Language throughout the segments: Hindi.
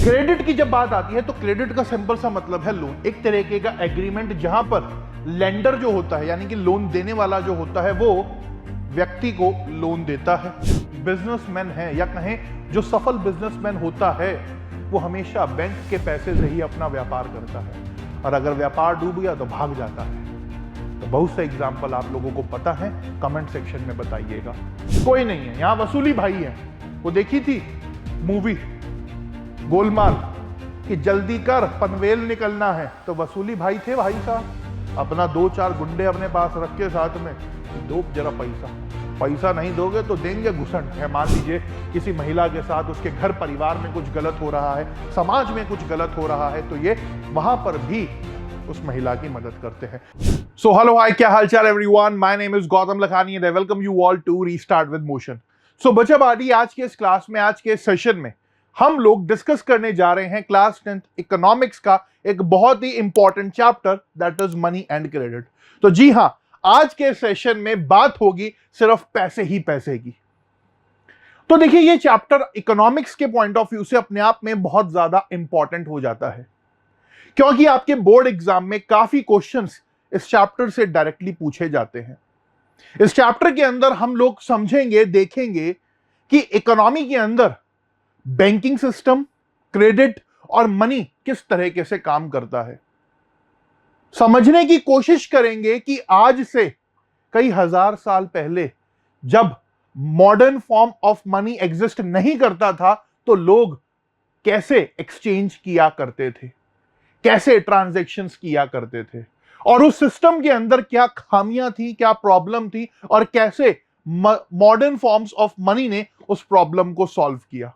क्रेडिट की जब बात आती है तो क्रेडिट का सिंपल सा मतलब है लोन, एक तरीके का एग्रीमेंट जहां पर लेंडर जो होता है यानी कि लोन देने वाला जो होता है वो व्यक्ति को लोन देता है। बिजनेसमैन है या कहें जो सफल बिजनेसमैन होता है वो हमेशा बैंक के पैसे से ही अपना व्यापार करता है और अगर व्यापार डूब गया तो भाग जाता है। तो बहुत से एग्जाम्पल आप लोगों को पता है, कमेंट सेक्शन में बताइएगा। कोई नहीं है यहां, वसूली भाई है। वो देखी थी मूवी गोलमाल कि जल्दी कर पनवेल निकलना है, तो वसूली भाई थे भाई साहब, अपना 2-4 गुंडे अपने पास रख के साथ में दो जरा पैसा नहीं दोगे तो देंगे घुसन है। मान लीजिए किसी महिला के साथ उसके घर परिवार में कुछ गलत हो रहा है, समाज में कुछ गलत हो रहा है, तो ये वहां पर भी उस महिला की मदद करते हैं। सो हेलो हाय, क्या हालचाल everyone, my name is Gautam Lakhani and I welcome you all to restart with motion. So बच्चा बाटी, आज के इस क्लास में, आज के सेशन में हम लोग डिस्कस करने जा रहे हैं क्लास 10th इकोनॉमिक्स का एक बहुत ही important chapter, that is money and credit. तो जी हां, आज के सेशन में बात होगी सिर्फ पैसे ही पैसे की। तो देखिए, ये चैप्टर इकोनॉमिक्स के पॉइंट ऑफ व्यू से अपने आप में बहुत ज्यादा इंपॉर्टेंट हो जाता है, क्योंकि आपके बोर्ड एग्जाम में काफी क्वेश्चंस इस चैप्टर से डायरेक्टली पूछे जाते हैं। इस चैप्टर के अंदर हम लोग समझेंगे, देखेंगे कि इकोनॉमी के अंदर बैंकिंग सिस्टम, क्रेडिट और मनी किस तरीके से काम करता है। समझने की कोशिश करेंगे कि आज से कई हजार साल पहले जब modern form of money exist नहीं करता था तो लोग कैसे एक्सचेंज किया करते थे, कैसे ट्रांजैक्शंस किया करते थे, और उस सिस्टम के अंदर क्या खामियां थी, क्या प्रॉब्लम थी, और कैसे मॉडर्न फॉर्म्स ऑफ मनी ने उस प्रॉब्लम को सॉल्व किया।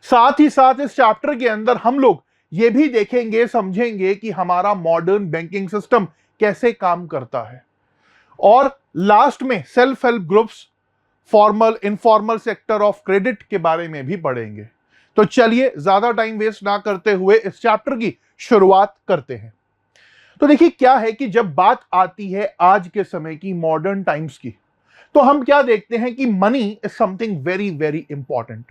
साथ ही साथ इस चैप्टर के अंदर हम लोग ये भी देखेंगे, समझेंगे कि हमारा मॉडर्न बैंकिंग सिस्टम कैसे काम करता है, और लास्ट में self help groups, formal informal sector of credit के बारे में भी पढ़ेंगे। तो चलिए ज्यादा टाइम वेस्ट ना करते हुए इस चैप्टर की शुरुआत करते हैं। तो देखिए, क्या है कि जब बात आती है आज के समय की, मॉडर्न टाइम्स की, तो हम क्या देखते हैं कि money is something very very important.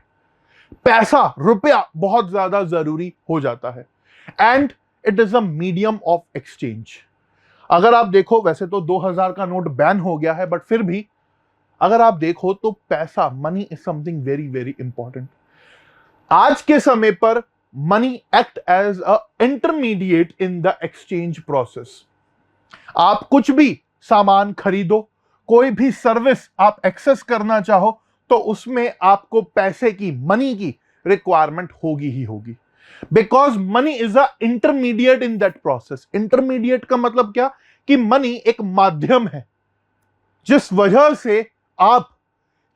पैसा, रुपया बहुत ज्यादा जरूरी हो जाता है and it is a medium of exchange. अगर आप देखो, वैसे तो 2000 का नोट बैन हो गया है, बट फिर भी अगर आप देखो तो पैसा, money is something very very important. आज के समय पर money act as a intermediate in the exchange process. आप कुछ भी सामान खरीदो, कोई भी सर्विस आप एक्सेस करना चाहो, तो उसमें आपको पैसे की, मनी की रिक्वायरमेंट होगी ही होगी, because money is a intermediate in that process. Intermediate का मतलब क्या कि मनी एक माध्यम है जिस वजह से आप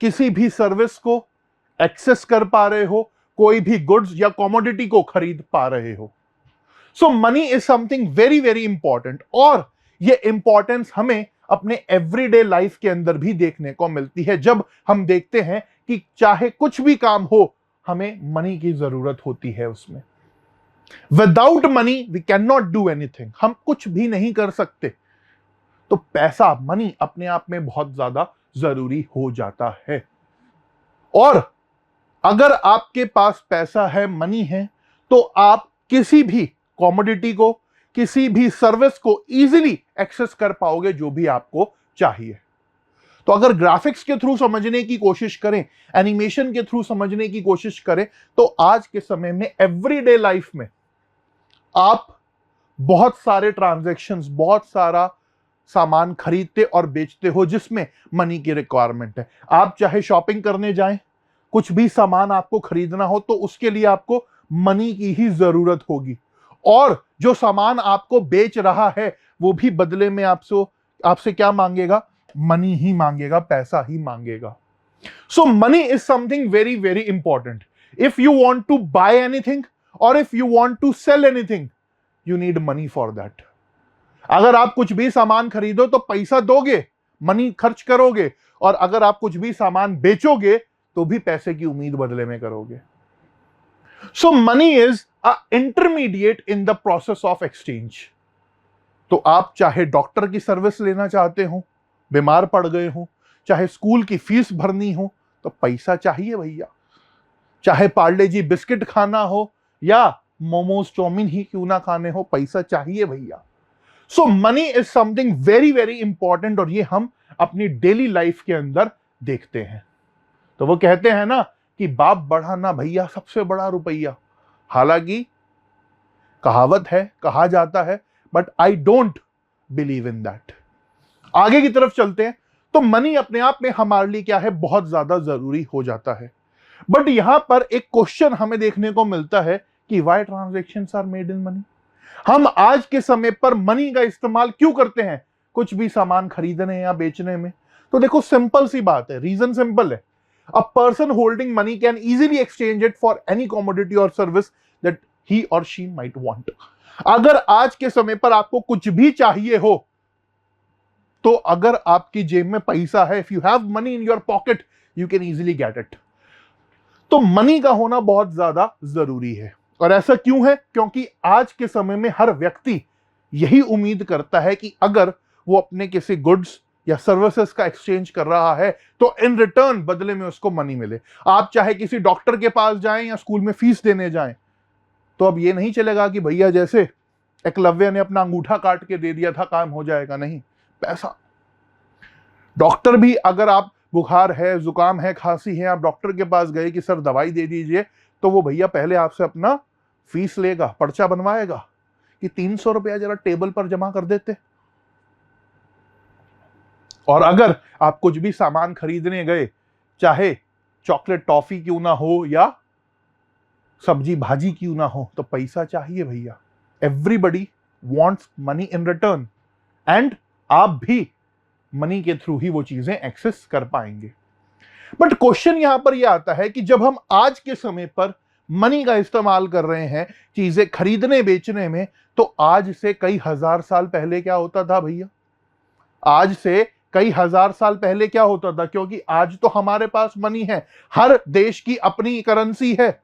किसी भी सर्विस को एक्सेस कर पा रहे हो, कोई भी गुड्स या कमोडिटी को खरीद पा रहे हो। So money is something very very important, और ये इंपॉर्टेंस हमें अपने एवरीडे लाइफ के अंदर भी देखने को मिलती है। जब हम देखते हैं कि चाहे कुछ भी काम हो, हमें मनी की जरूरत होती है उसमें। Without money we can not do anything, हम कुछ भी नहीं कर सकते। तो पैसा, मनी अपने आप में बहुत ज्यादा जरूरी हो जाता है। और अगर आपके पास पैसा है, मनी है, तो आप किसी भी कमोडिटी को, किसी भी सर्विस को इजीली एक्सेस कर पाओगे जो भी आपको चाहिए। तो अगर ग्राफिक्स के थ्रू समझने की कोशिश करें, एनिमेशन के थ्रू समझने की कोशिश करें, तो आज के समय में एवरीडे लाइफ में आप बहुत सारे ट्रांजैक्शंस, बहुत सारा सामान खरीदते और बेचते हो जिसमें मनी की रिक्वायरमेंट है। आप चाहे शॉपिंग करने जाएं, कुछ भी सामान आपको खरीदना हो, तो उसके लिए आपको मनी की ही जरूरत होगी, और जो सामान आपको बेच रहा है वो भी बदले में आपसे क्या मांगेगा? मनी ही मांगेगा, पैसा ही मांगेगा। So money is something very very important. If you want to buy anything or if you want to sell anything, you need money for that. अगर आप कुछ भी सामान खरीदो तो पैसा दोगे, मनी खर्च करोगे, और अगर आप कुछ भी सामान बेचोगे तो भी पैसे की उम्मीद बदले में करोगे। So money is a intermediate in the process of exchange. तो आप चाहे डॉक्टर की सर्विस लेना चाहते हो, बीमार पड़ गए हो, चाहे स्कूल की फीस भरनी हो, तो पैसा चाहिए भैया। चाहे पार्ले जी बिस्किट खाना हो या मोमोज चाउमीन ही क्यों ना खाने हो, पैसा चाहिए भैया। So money is something very very important, और ये हम अपनी डेली लाइफ के अंदर देखते हैं। तो वो कहते हैं ना कि बाप बढ़ा ना भैया सबसे बड़ा रुपया। हालांकि कहावत है, कहा जाता है, but I don't believe in that. आगे की तरफ चलते हैं। तो मनी अपने आप में हमारे लिए क्या है, बहुत ज्यादा जरूरी हो जाता है। बट यहां पर एक क्वेश्चन हमें देखने को मिलता है कि why transactions are made in money. हम आज के समय पर मनी का इस्तेमाल क्यों करते हैं कुछ भी सामान खरीदने या बेचने में? तो देखो सिंपल सी बात है, रीजन सिंपल है। A person holding money can easily exchange it for any commodity और सर्विस दैट ही और शी माइट वांट। अगर आज के समय पर आपको कुछ भी चाहिए हो, तो अगर आपकी जेब में पैसा है, if you have money in your pocket, you can easily get it. तो मनी का होना बहुत ज्यादा जरूरी है। और ऐसा क्यों है? क्योंकि आज के समय में हर व्यक्ति यही उम्मीद करता है कि अगर वो अपने किसी गुड्स या सर्विसेज का एक्सचेंज कर रहा है तो इन रिटर्न बदले में उसको मनी मिले। आप चाहे किसी डॉक्टर के पास जाएं या स्कूल में फीस देने जाएं, तो अब ये नहीं चलेगा कि भैया जैसे एकलव्य ने अपना अंगूठा काट के दे दिया था काम हो जाएगा। नहीं, पैसा। डॉक्टर भी, अगर आप बुखार है, जुकाम है, खांसी है, आप डॉक्टर के पास गए कि सर दवाई दे दीजिए, तो वो भैया पहले आपसे अपना फीस लेगा, पर्चा बनवाएगा कि 300 रुपया जरा टेबल पर जमा कर देते। और अगर आप कुछ भी सामान खरीदने गए, चाहे चॉकलेट टॉफी क्यों ना हो या सब्जी भाजी क्यों ना हो, तो पैसा चाहिए भैया। Everybody wants money in return, and आप भी मनी के थ्रू ही वो चीजें एक्सेस कर पाएंगे। बट क्वेश्चन यहां पर यह आता है कि जब हम आज के समय पर मनी का इस्तेमाल कर रहे हैं चीजें खरीदने बेचने में, तो आज से कई हजार साल पहले क्या होता था भैया? आज से कई हजार साल पहले क्या होता था? क्योंकि आज तो हमारे पास मनी है, हर देश की अपनी करेंसी है।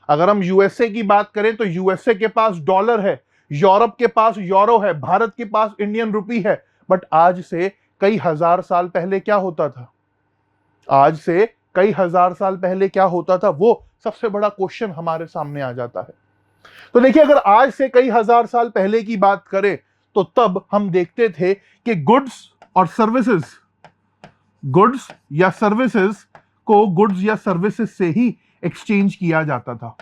अगर हम यूएसए की बात करें तो यूएसए के पास डॉलर है, यूरोप के पास यूरो है, भारत के पास इंडियन रुपी है। बट आज से कई हजार साल पहले क्या होता था? आज से कई हजार साल पहले क्या होता था, वो सबसे बड़ा क्वेश्चन हमारे सामने आ जाता है। तो देखिए, अगर आज से कई हजार साल पहले की बात करें तो तब हम देखते थे कि गुड्स या सर्विसेज से ही एक्सचेंज किया जाता था।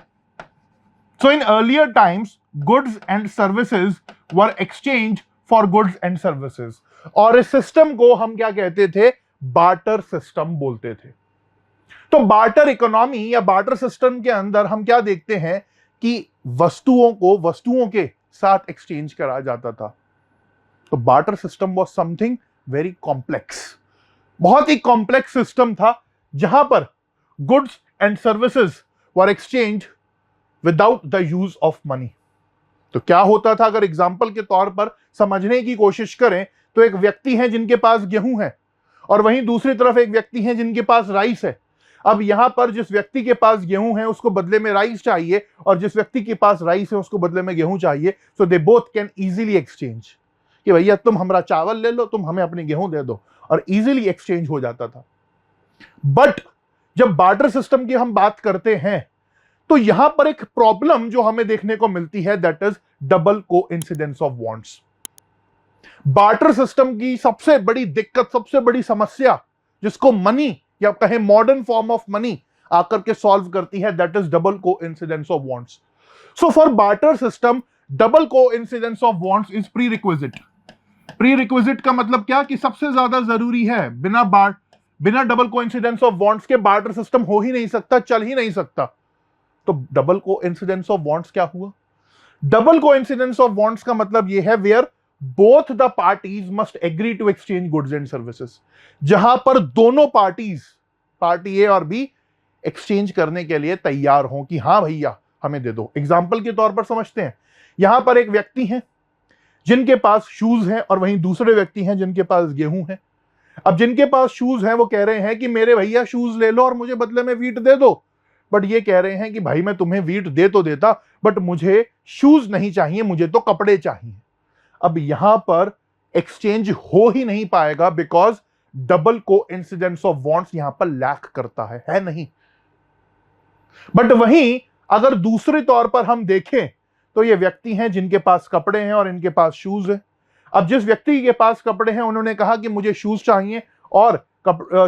So in earlier times goods and services were exchange for goods and services, और इस सिस्टम को हम क्या कहते थे? बार्टर सिस्टम बोलते थे। तो बार्टर इकोनॉमी या बार्टर सिस्टम के अंदर हम क्या देखते हैं कि वस्तुओं को वस्तुओं के साथ एक्सचेंज करा जाता था। तो barter system was something very complex, बहुत ही कॉम्प्लेक्स सिस्टम था, जहां पर goods and services were exchange without the use of money. तो क्या होता था, अगर एग्जाम्पल के तौर पर समझने की कोशिश करें, तो एक व्यक्ति है जिनके पास गेहूं है, और वहीं दूसरी तरफ एक व्यक्ति है जिनके पास राइस है। अब यहां पर जिस व्यक्ति के पास गेहूं है उसको बदले में राइस चाहिए, और जिस व्यक्ति के पास राइस है उसको बदले में गेहूं चाहिए। So they both can easily exchange, कि भैया तुम हमारा चावल ले लो, तुम हमें अपनी गेहूं दे दो, और इजीली एक्सचेंज हो जाता था। बट जब बार्टर सिस्टम की हम बात करते हैं, तो यहां पर एक प्रॉब्लम जो हमें देखने को मिलती है, that is double coincidence of wants. Barter system की सबसे बड़ी दिक्कत, सबसे बड़ी समस्या, जिसको मनी या कहें मॉडर्न फॉर्म ऑफ मनी आकर के सॉल्व करती है, that is double coincidence of wants. So for barter system, double coincidence of wants is pre requisite. Pre requisite का मतलब क्या, कि सबसे ज्यादा जरूरी है। बिना डबल कोइंसिडेंस ऑफ वांट्स के बार्टर सिस्टम हो ही नहीं सकता, चल ही नहीं सकता। तो डबल कोइंसिडेंस ऑफ वांट्स क्या हुआ? डबल कोइंसिडेंस ऑफ वांट्स का मतलब यह है where both the parties must agree to exchange goods and services, जहां पर दोनों पार्टीज, पार्टी ए और बी, एक्सचेंज करने के लिए तैयार हों कि हां भैया हमें दे दो। एग्जाम्पल के तौर पर समझते हैं, यहां पर एक व्यक्ति है जिनके पास शूज हैं, और वहीं दूसरे व्यक्ति हैं जिनके पास गेहूं है। अब जिनके पास शूज हैं वो कह रहे हैं कि मेरे भैया शूज ले लो और मुझे बदले में वीट दे दो। बट ये कह रहे हैं कि भाई मैं तुम्हें वीट दे तो देता, बट मुझे शूज नहीं चाहिए, मुझे तो कपड़े चाहिए। अब यहां पर एक्सचेंज हो ही नहीं पाएगा, because double coincidence of wants यहां पर लैक करता है नहीं। बट वहीं अगर दूसरे तौर पर हम देखें तो ये व्यक्ति हैं जिनके पास कपड़े हैं और इनके पास शूज है। अब जिस व्यक्ति के पास कपड़े हैं उन्होंने कहा कि मुझे शूज चाहिए और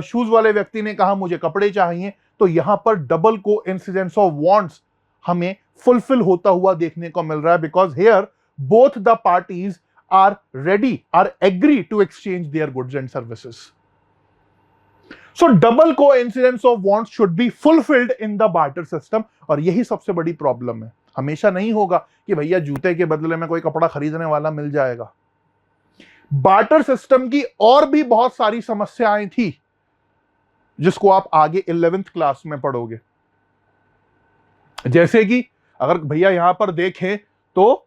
शूज वाले व्यक्ति ने कहा मुझे कपड़े चाहिए, तो यहां पर डबल कोइंसिडेंस ऑफ वांट्स हमें फुलफिल होता हुआ देखने को मिल रहा है, because here both the parties are ready, are agree to exchange their goods and services. So double coincidence of wants should be fulfilled in the barter system, और यही सबसे बड़ी प्रॉब्लम है। हमेशा नहीं होगा कि भैया जूते के बदले में कोई कपड़ा खरीदने वाला मिल जाएगा। बार्टर सिस्टम की और भी बहुत सारी समस्याएं थी जिसको आप आगे 11th क्लास में पढ़ोगे। जैसे कि अगर भैया यहां पर देखें तो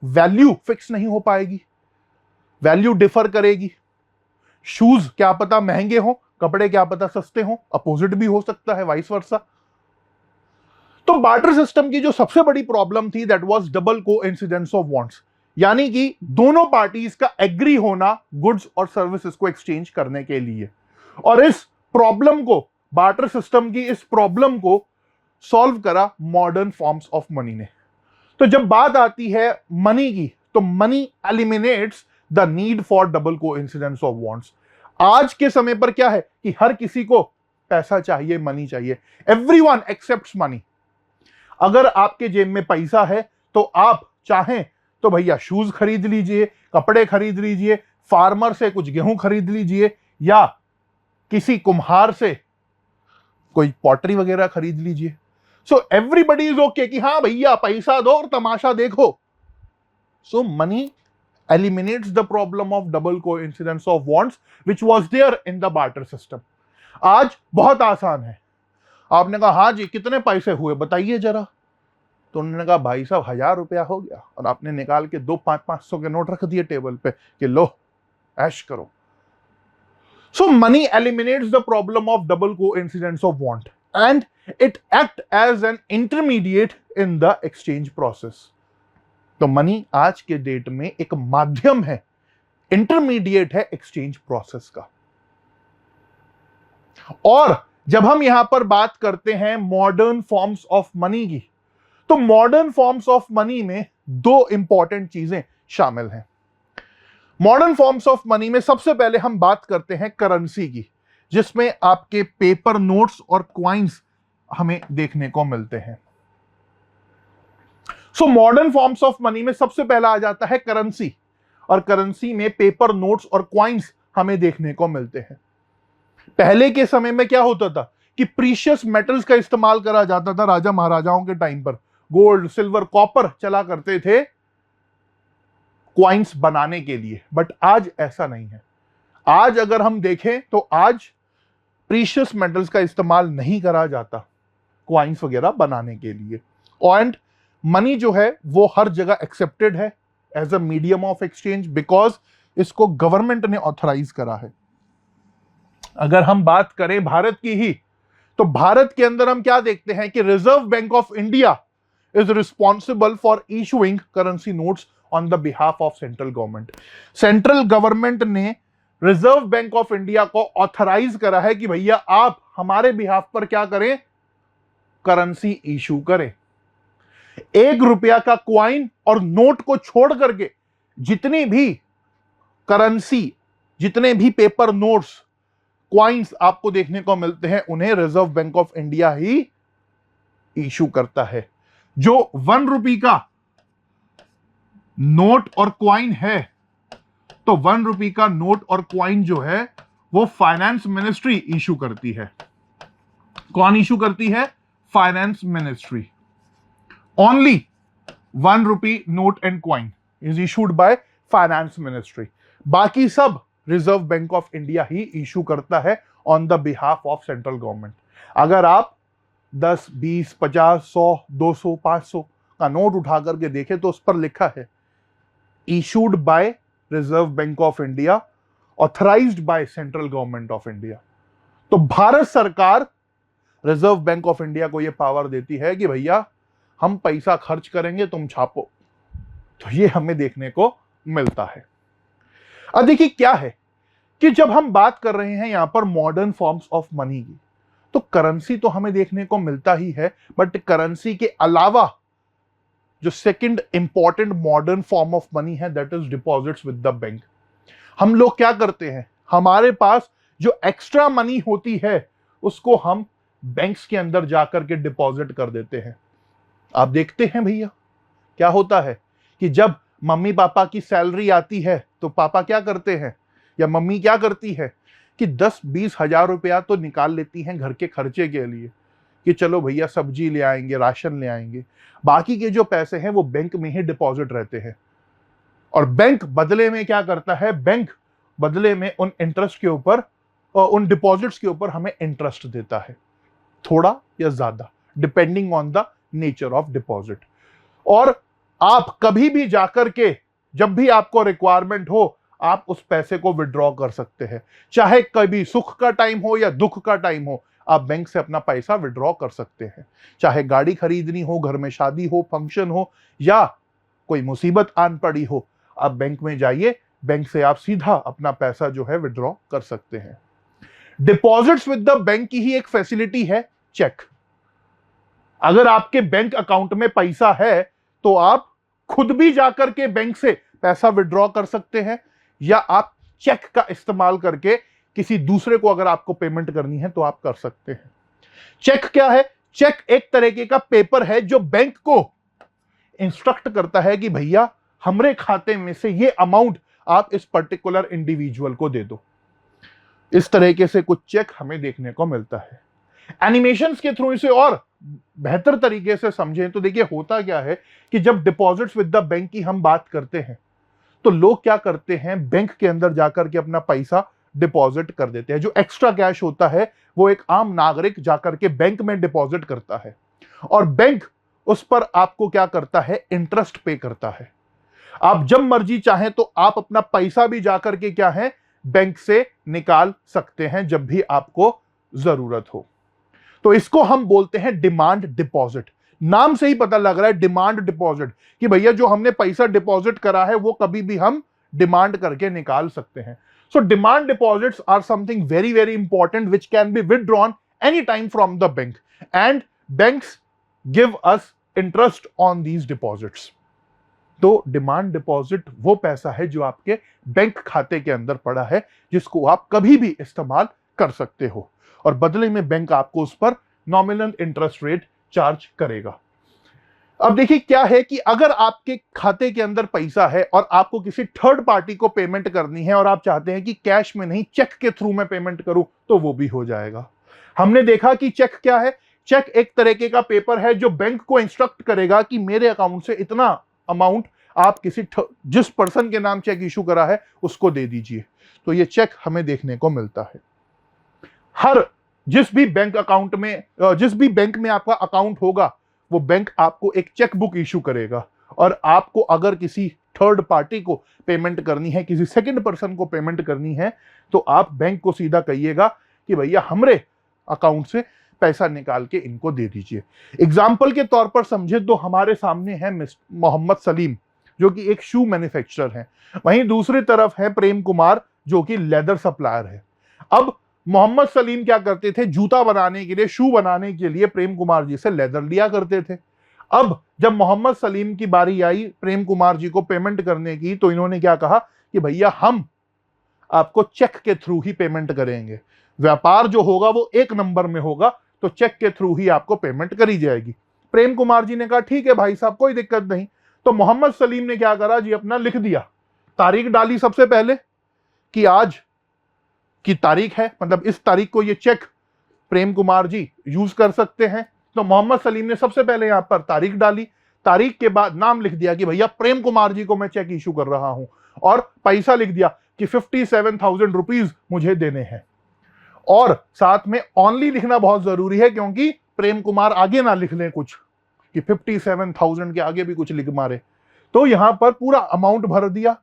वैल्यू फिक्स नहीं हो पाएगी, वैल्यू डिफर करेगी। शूज क्या पता महंगे हो, कपड़े क्या पता सस्ते हो, अपोजिट भी हो सकता है, वाइस वर्सा। तो बार्टर सिस्टम की जो सबसे बड़ी प्रॉब्लम थी that was double coincidence of wants, यानी कि दोनों पार्टीज का एग्री होना गुड्स और सर्विसेज को एक्सचेंज करने के लिए। और इस प्रॉब्लम को, बार्टर सिस्टम की इस प्रॉब्लम को सॉल्व करा मॉडर्न फॉर्म्स ऑफ मनी ने। तो जब बात आती है मनी की, तो money eliminates the need for double coincidence of wants. आज के समय पर क्या है कि हर किसी को पैसा चाहिए, मनी चाहिए, एवरीवन एक्सेप्ट्स मनी। अगर आपके जेब में पैसा है तो आप चाहें तो भैया शूज खरीद लीजिए, कपड़े खरीद लीजिए, फार्मर से कुछ गेहूं खरीद लीजिए, या किसी कुम्हार से कोई पॉटरी वगैरह खरीद लीजिए। सो एवरीबडी इज ओके कि हाँ भैया पैसा दो और तमाशा देखो। सो money eliminates the problem of double coincidence of wants which was there in the barter system। आज बहुत आसान है। आपने कहा हाँ जी कितने पैसे हुए बताइए जरा, तो उन्होंने कहा भाई साहब 1000 रुपया हो गया, और आपने निकाल के 2 500 के नोट रख दिए टेबल पे कि लो ऐश करो। सो money eliminates the problem of double coincidence of want and it act as an intermediate in the exchange process। तो मनी आज के डेट में एक माध्यम है, इंटरमीडिएट है एक्सचेंज प्रोसेस का। और जब हम यहां पर बात करते हैं मॉडर्न फॉर्म्स ऑफ मनी की, तो मॉडर्न फॉर्म्स ऑफ मनी में 2 इंपॉर्टेंट चीजें शामिल हैं। मॉडर्न फॉर्म्स ऑफ मनी में सबसे पहले हम बात करते हैं करेंसी की, जिसमें आपके पेपर नोट्स और क्वाइंस हमें देखने को मिलते हैं। So modern forms of money में सबसे पहला आ जाता है करेंसी, और करेंसी में पेपर नोट्स और क्वाइंस हमें देखने को मिलते हैं। पहले के समय में क्या होता था कि प्रीशियस मेटल्स का इस्तेमाल करा जाता था। राजा महाराजाओं के टाइम पर गोल्ड, सिल्वर, कॉपर चला करते थे क्वाइंस बनाने के लिए, बट आज ऐसा नहीं है। आज अगर हम देखें तो आज प्रीशियस मेटल्स का इस्तेमाल नहीं करा जाता क्वाइंस वगैरह बनाने के लिए। एंड मनी जो है वो हर जगह एक्सेप्टेड है as a medium of exchange, because इसको गवर्नमेंट ने ऑथराइज करा है। अगर हम बात करें भारत की ही, तो भारत के अंदर हम क्या देखते हैं कि reserve bank of India is responsible for issuing currency notes on the behalf of central government. Central government ने रिजर्व बैंक ऑफ इंडिया को ऑथराइज करा है कि भैया आप हमारे बिहाफ पर क्या करें, करेंसी इशू करें। 1 रुपया का क्वाइन और नोट को छोड़ करके जितनी भी करेंसी, जितने भी पेपर नोट्स, क्वाइंस आपको देखने को मिलते हैं, उन्हें reserve bank of India he issue करता है। जो 1 रुपये का नोट और क्वाइन है, तो 1 रुपये का नोट और क्वाइन जो है वो फाइनेंस मिनिस्ट्री इशू करती है। कौन इशू करती है? Finance ministry. ओनली 1 रुपये note and coin is issued by finance ministry. बाकी सब reserve bank of India he issue करता है on the behalf of central government. अगर आप 10, 20, 50, 100, 200, 500 का नोट उठा करके देखें तो उस पर लिखा है issued by reserve bank of India, authorised by central government of India. तो भारत सरकार रिजर्व बैंक ऑफ इंडिया को यह पावर देती है कि भैया हम पैसा खर्च करेंगे, तुम छापो। तो ये हमें देखने को मिलता है। अब देखिए क्या है कि जब हम बात कर रहे हैं यहां पर मॉडर्न फॉर्म्स ऑफ मनी की, तो करेंसी तो हमें देखने को मिलता ही है, बट करेंसी के अलावा जो second important modern form of money है, that is deposits with the bank. हम लोग क्या करते हैं, हमारे पास जो एक्स्ट्रा मनी होती है उसको हम बैंक्स के अंदर जाकर के डिपॉजिट कर देते हैं। आप देखते हैं भैया क्या होता है कि जब मम्मी पापा की सैलरी आती है तो पापा क्या करते हैं या मम्मी क्या करती है कि 10-20 हजार रुपया तो निकाल लेती हैं घर के खर्चे के लिए कि चलो भैया सब्जी ले आएंगे, राशन ले आएंगे। बाकी के जो पैसे हैं वो बैंक में ही डिपॉजिट रहते हैं। और बैंक बदले में क्या करता है, बैंक बदले में उन इंटरेस्ट के ऊपर और उन डिपॉजिट्स के ऊपर हमें इंटरेस्ट देता है, थोड़ा या ज्यादा, depending on the nature of deposit. और आप कभी भी जाकर के जब भी आपको रिक्वायरमेंट हो आप उस पैसे को विड्रॉ कर सकते हैं। चाहे कभी सुख का टाइम हो या दुख का टाइम हो, आप बैंक से अपना पैसा विड्रॉ कर सकते हैं। चाहे गाड़ी खरीदनी हो, घर में शादी हो, फंक्शन हो या कोई मुसीबत आन पड़ी हो, आप बैंक में जाइए, बैंक से आप सीधा अपना पैसा जो है विड्रॉ कर सकते हैं। डिपॉजिट्स विद द बैंक की ही एक फैसिलिटी है चेक। अगर आपके बैंक अकाउंट में पैसा है तो आप खुद भी जाकर के बैंक से पैसा विड्रॉ कर सकते हैं या आप चेक का इस्तेमाल करके किसी दूसरे को अगर आपको पेमेंट करनी है तो आप कर सकते हैं। चेक क्या है? चेक एक तरीके का पेपर है जो बैंक को इंस्ट्रक्ट करता है कि भैया हमरे खाते में से ये अमाउंट आप इस पर्टिकुलर इंडिविजुअल को दे दो। इस तरीके से कुछ चेक हमें देखने को मिलता है। एनिमेशंस के थ्रू इसे और बेहतर तरीके से समझें तो देखिए होता क्या है कि जब डिपॉजिट्स विद द बैंक की हम बात करते हैं तो लोग क्या करते हैं, बैंक के अंदर जाकर के अपना पैसा डिपॉजिट कर देते हैं। जो एक्स्ट्रा कैश होता है वो एक आम नागरिक जाकर के बैंक में डिपॉजिट करता है और बैंक उस पर आपको क्या करता है, इंटरेस्ट पे करता है। आप जब मर्जी चाहें तो आप अपना पैसा भी जाकर के क्या है, बैंक से निकाल सकते हैं जब भी आपको जरूरत हो। तो इसको हम बोलते हैं डिमांड डिपॉजिट। नाम से ही पता लग रहा है डिमांड डिपॉजिट कि भैया जो हमने पैसा डिपॉजिट करा है वो कभी भी हम डिमांड करके निकाल सकते हैं। So demand deposits are something very very important which can be withdrawn any time from the bank and banks give us interest on these deposits. तो डिमांड डिपॉजिट वो पैसा है जो आपके बैंक खाते के अंदर पड़ा है जिसको आप कभी भी इस्तेमाल कर सकते हो और बदले में बैंक आपको उस पर नॉमिनल इंटरेस्ट रेट चार्ज करेगा। अब देखिए क्या है कि अगर आपके खाते के अंदर पैसा है और आपको किसी थर्ड पार्टी को पेमेंट करनी है और आप चाहते हैं कि कैश में नहीं चेक के थ्रू मैं पेमेंट करूं तो वो भी हो जाएगा। हमने देखा कि चेक क्या है, चेक एक तरीके का पेपर है जो बैंक को इंस्ट्रक्ट करेगा कि मेरे अकाउंट से इतना अमाउंट आप जिस पर्सन के नाम चेक इशू करा है उसको दे दीजिए। तो ये चेक हमें देखने को मिलता है। जिस भी बैंक में आपका अकाउंट होगा वो बैंक आपको एक चेक बुक इशू करेगा और आपको अगर किसी थर्ड पार्टी को पेमेंट करनी है, किसी सेकंड पर्सन को पेमेंट करनी है तो आप बैंक को सीधा कहिएगा कि भैया हमरे अकाउंट से पैसा निकाल के इनको दे दीजिए। एग्जाम्पल के तौर पर समझे तो हमारे सामने है मोहम्मद सलीम जो कि एक शू मैन्युफैक्चरर है, वहीं दूसरी तरफ है प्रेम कुमार जो कि लेदर सप्लायर है। अब मोहम्मद सलीम क्या करते थे, जूता बनाने के लिए, शू बनाने के लिए प्रेम कुमार जी से लेदर लिया करते थे। अब जब मोहम्मद सलीम की बारी आई प्रेम कुमार जी को पेमेंट करने की तो इन्होंने क्या कहा कि भैया हम आपको चेक के थ्रू ही पेमेंट करेंगे, व्यापार जो होगा वो एक नंबर में होगा तो चेक के थ्रू ही आपको पेमेंट करी जाएगी। प्रेम कुमार जी ने कहा ठीक है भाई साहब कोई दिक्कत नहीं। तो मोहम्मद सलीम ने क्या करा जी, अपना लिख दिया, तारीख डाली सबसे पहले कि आज की तारीख है, मतलब इस तारीख को ये चेक प्रेम कुमार जी यूज कर सकते हैं। तो मोहम्मद सलीम ने सबसे पहले यहां पर तारीख डाली, तारीख के बाद नाम लिख दिया कि भैया प्रेम कुमार जी को मैं चेक इशू कर रहा हूं और पैसा लिख दिया कि 57,000 रुपीज मुझे देने हैं। और साथ में ओनली लिखना बहुत जरूरी है क्योंकि प्रेम कुमार आगे ना लिख लें कुछ कि 57,000 के आगे भी कुछ लिख मारे। तो यहां पर पूरा अमाउंट भर दिया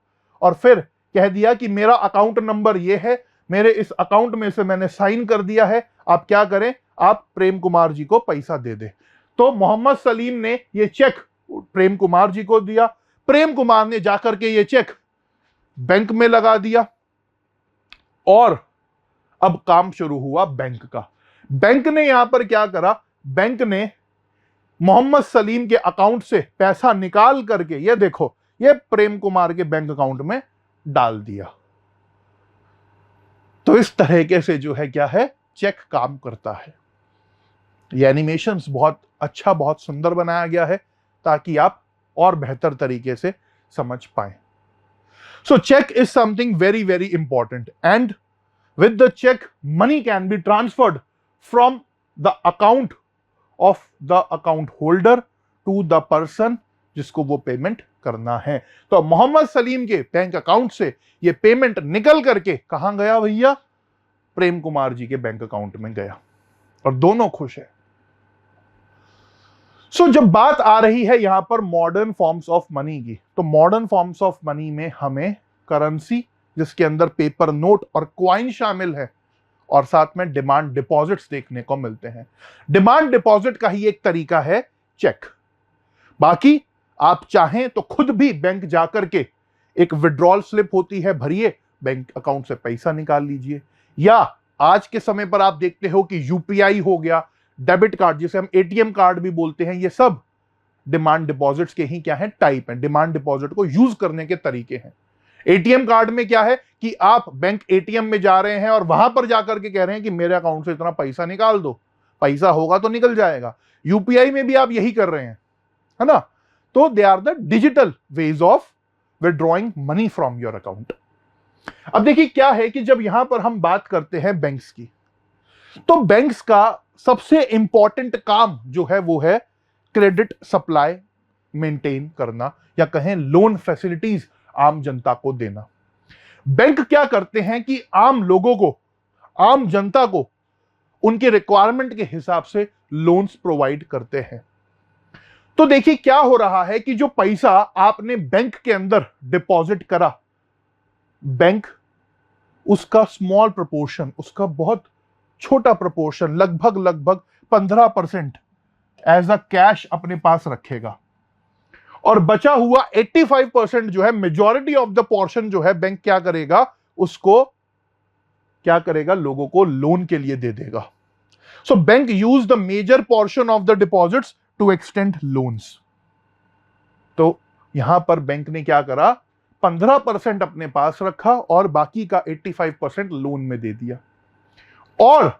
और फिर कह दिया कि मेरा अकाउंट नंबर ये है, मेरे इस अकाउंट में से मैंने साइन कर दिया है, आप क्या करें, आप प्रेम कुमार जी को पैसा दे दें। तो मोहम्मद सलीम ने ये चेक प्रेम कुमार जी को दिया, प्रेम कुमार ने जाकर के ये चेक बैंक में लगा दिया और अब काम शुरू हुआ बैंक का। बैंक ने यहां पर क्या करा, बैंक ने मोहम्मद सलीम के अकाउंट से पैसा निकाल करके ये देखो ये प्रेम कुमार के बैंक अकाउंट में डाल दिया। तो इस तरीके से जो है क्या है, चेक काम करता है। ये एनिमेशंस बहुत अच्छा, बहुत सुंदर बनाया गया है ताकि आप और बेहतर तरीके से समझ पाए। So check is something very very important and with the check money can be transferred from the account of the account holder to the person जिसको वो पेमेंट करना है। तो मोहम्मद सलीम के बैंक अकाउंट से ये पेमेंट निकल करके कहां गया भैया, प्रेम कुमार जी के बैंक अकाउंट में गया और दोनों खुश है। सो जब बात आ रही है यहां पर मॉडर्न फॉर्म्स ऑफ मनी की, तो मॉडर्न फॉर्म्स ऑफ मनी में हमें करेंसी जिसके अंदर पेपर नोट और क्वाइन शामिल है और साथ में डिमांड डिपॉजिट्स देखने को मिलते हैं। डिमांड डिपॉजिट का ही एक तरीका है चेक। बाकी आप चाहें तो खुद भी बैंक जाकर के एक विड्रॉल स्लिप होती है, भरिए, बैंक अकाउंट से पैसा निकाल लीजिए। या आज के समय पर आप देखते हो कि यूपीआई हो गया, डेबिट कार्ड जिसे हम एटीएम कार्ड भी बोलते हैं, ये सब डिमांड डिपॉजिट्स के ही क्या है, टाइप है, डिमांड डिपॉजिट को यूज करने के तरीके हैं। एटीएम कार्ड में क्या है कि आप बैंक एटीएम में जा रहे हैं और वहां पर जाकर के कह रहे हैं कि मेरे अकाउंट से इतना पैसा निकाल दो, पैसा होगा तो निकल जाएगा। यूपीआई में भी आप यही कर रहे हैं, है ना। तो they are the digital ways of withdrawing money from your account. अब देखिए क्या है कि जब यहां पर हम बात करते हैं बैंक्स की, तो बैंक्स का सबसे इंपॉर्टेंट काम जो है वो है क्रेडिट सप्लाई मेंटेन करना, या कहें लोन फैसिलिटीज आम जनता को देना। बैंक क्या करते हैं कि आम लोगों को, आम जनता को उनके रिक्वायरमेंट के हिसाब से लोन्स प्रोवाइड करते हैं। तो देखिए क्या हो रहा है कि जो पैसा आपने बैंक के अंदर डिपॉजिट करा, बैंक उसका स्मॉल प्रोपोर्शन, उसका बहुत छोटा प्रोपोर्शन, लगभग 15% एज अ कैश अपने पास रखेगा और बचा हुआ 85% जो है, मेजॉरिटी ऑफ द पोर्शन जो है, बैंक क्या करेगा, उसको क्या करेगा, लोगों को लोन के लिए दे देगा। So bank use the major portion of the deposits to extend loans. तो यहां पर बैंक ने क्या करा, 15% अपने पास रखा और बाकी का 85% लोन में दे दिया। और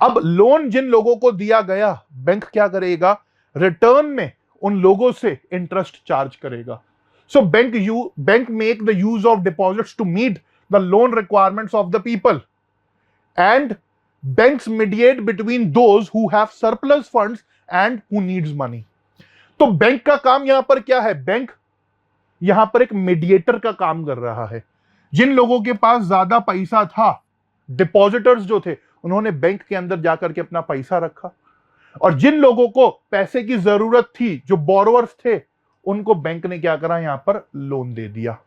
अब लोन जिन लोगों को दिया गया, बैंक क्या करेगा, रिटर्न में उन लोगों से इंटरेस्ट चार्ज करेगा। So bank make the use of deposits to meet the loan requirements of the people and banks mediate between those who have surplus funds and who needs money. तो बैंक का काम यहां पर क्या है, बैंक यहां पर एक मीडिएटर का काम कर रहा है। जिन लोगों के पास ज्यादा पैसा था, डिपॉजिटर्स जो थे, उन्होंने बैंक के अंदर जाकर के अपना पैसा रखा, और जिन लोगों को पैसे की जरूरत थी, जो बोरोवर्स थे, उनको बैंक ने क्या करा, यहां पर लोन दे दिया।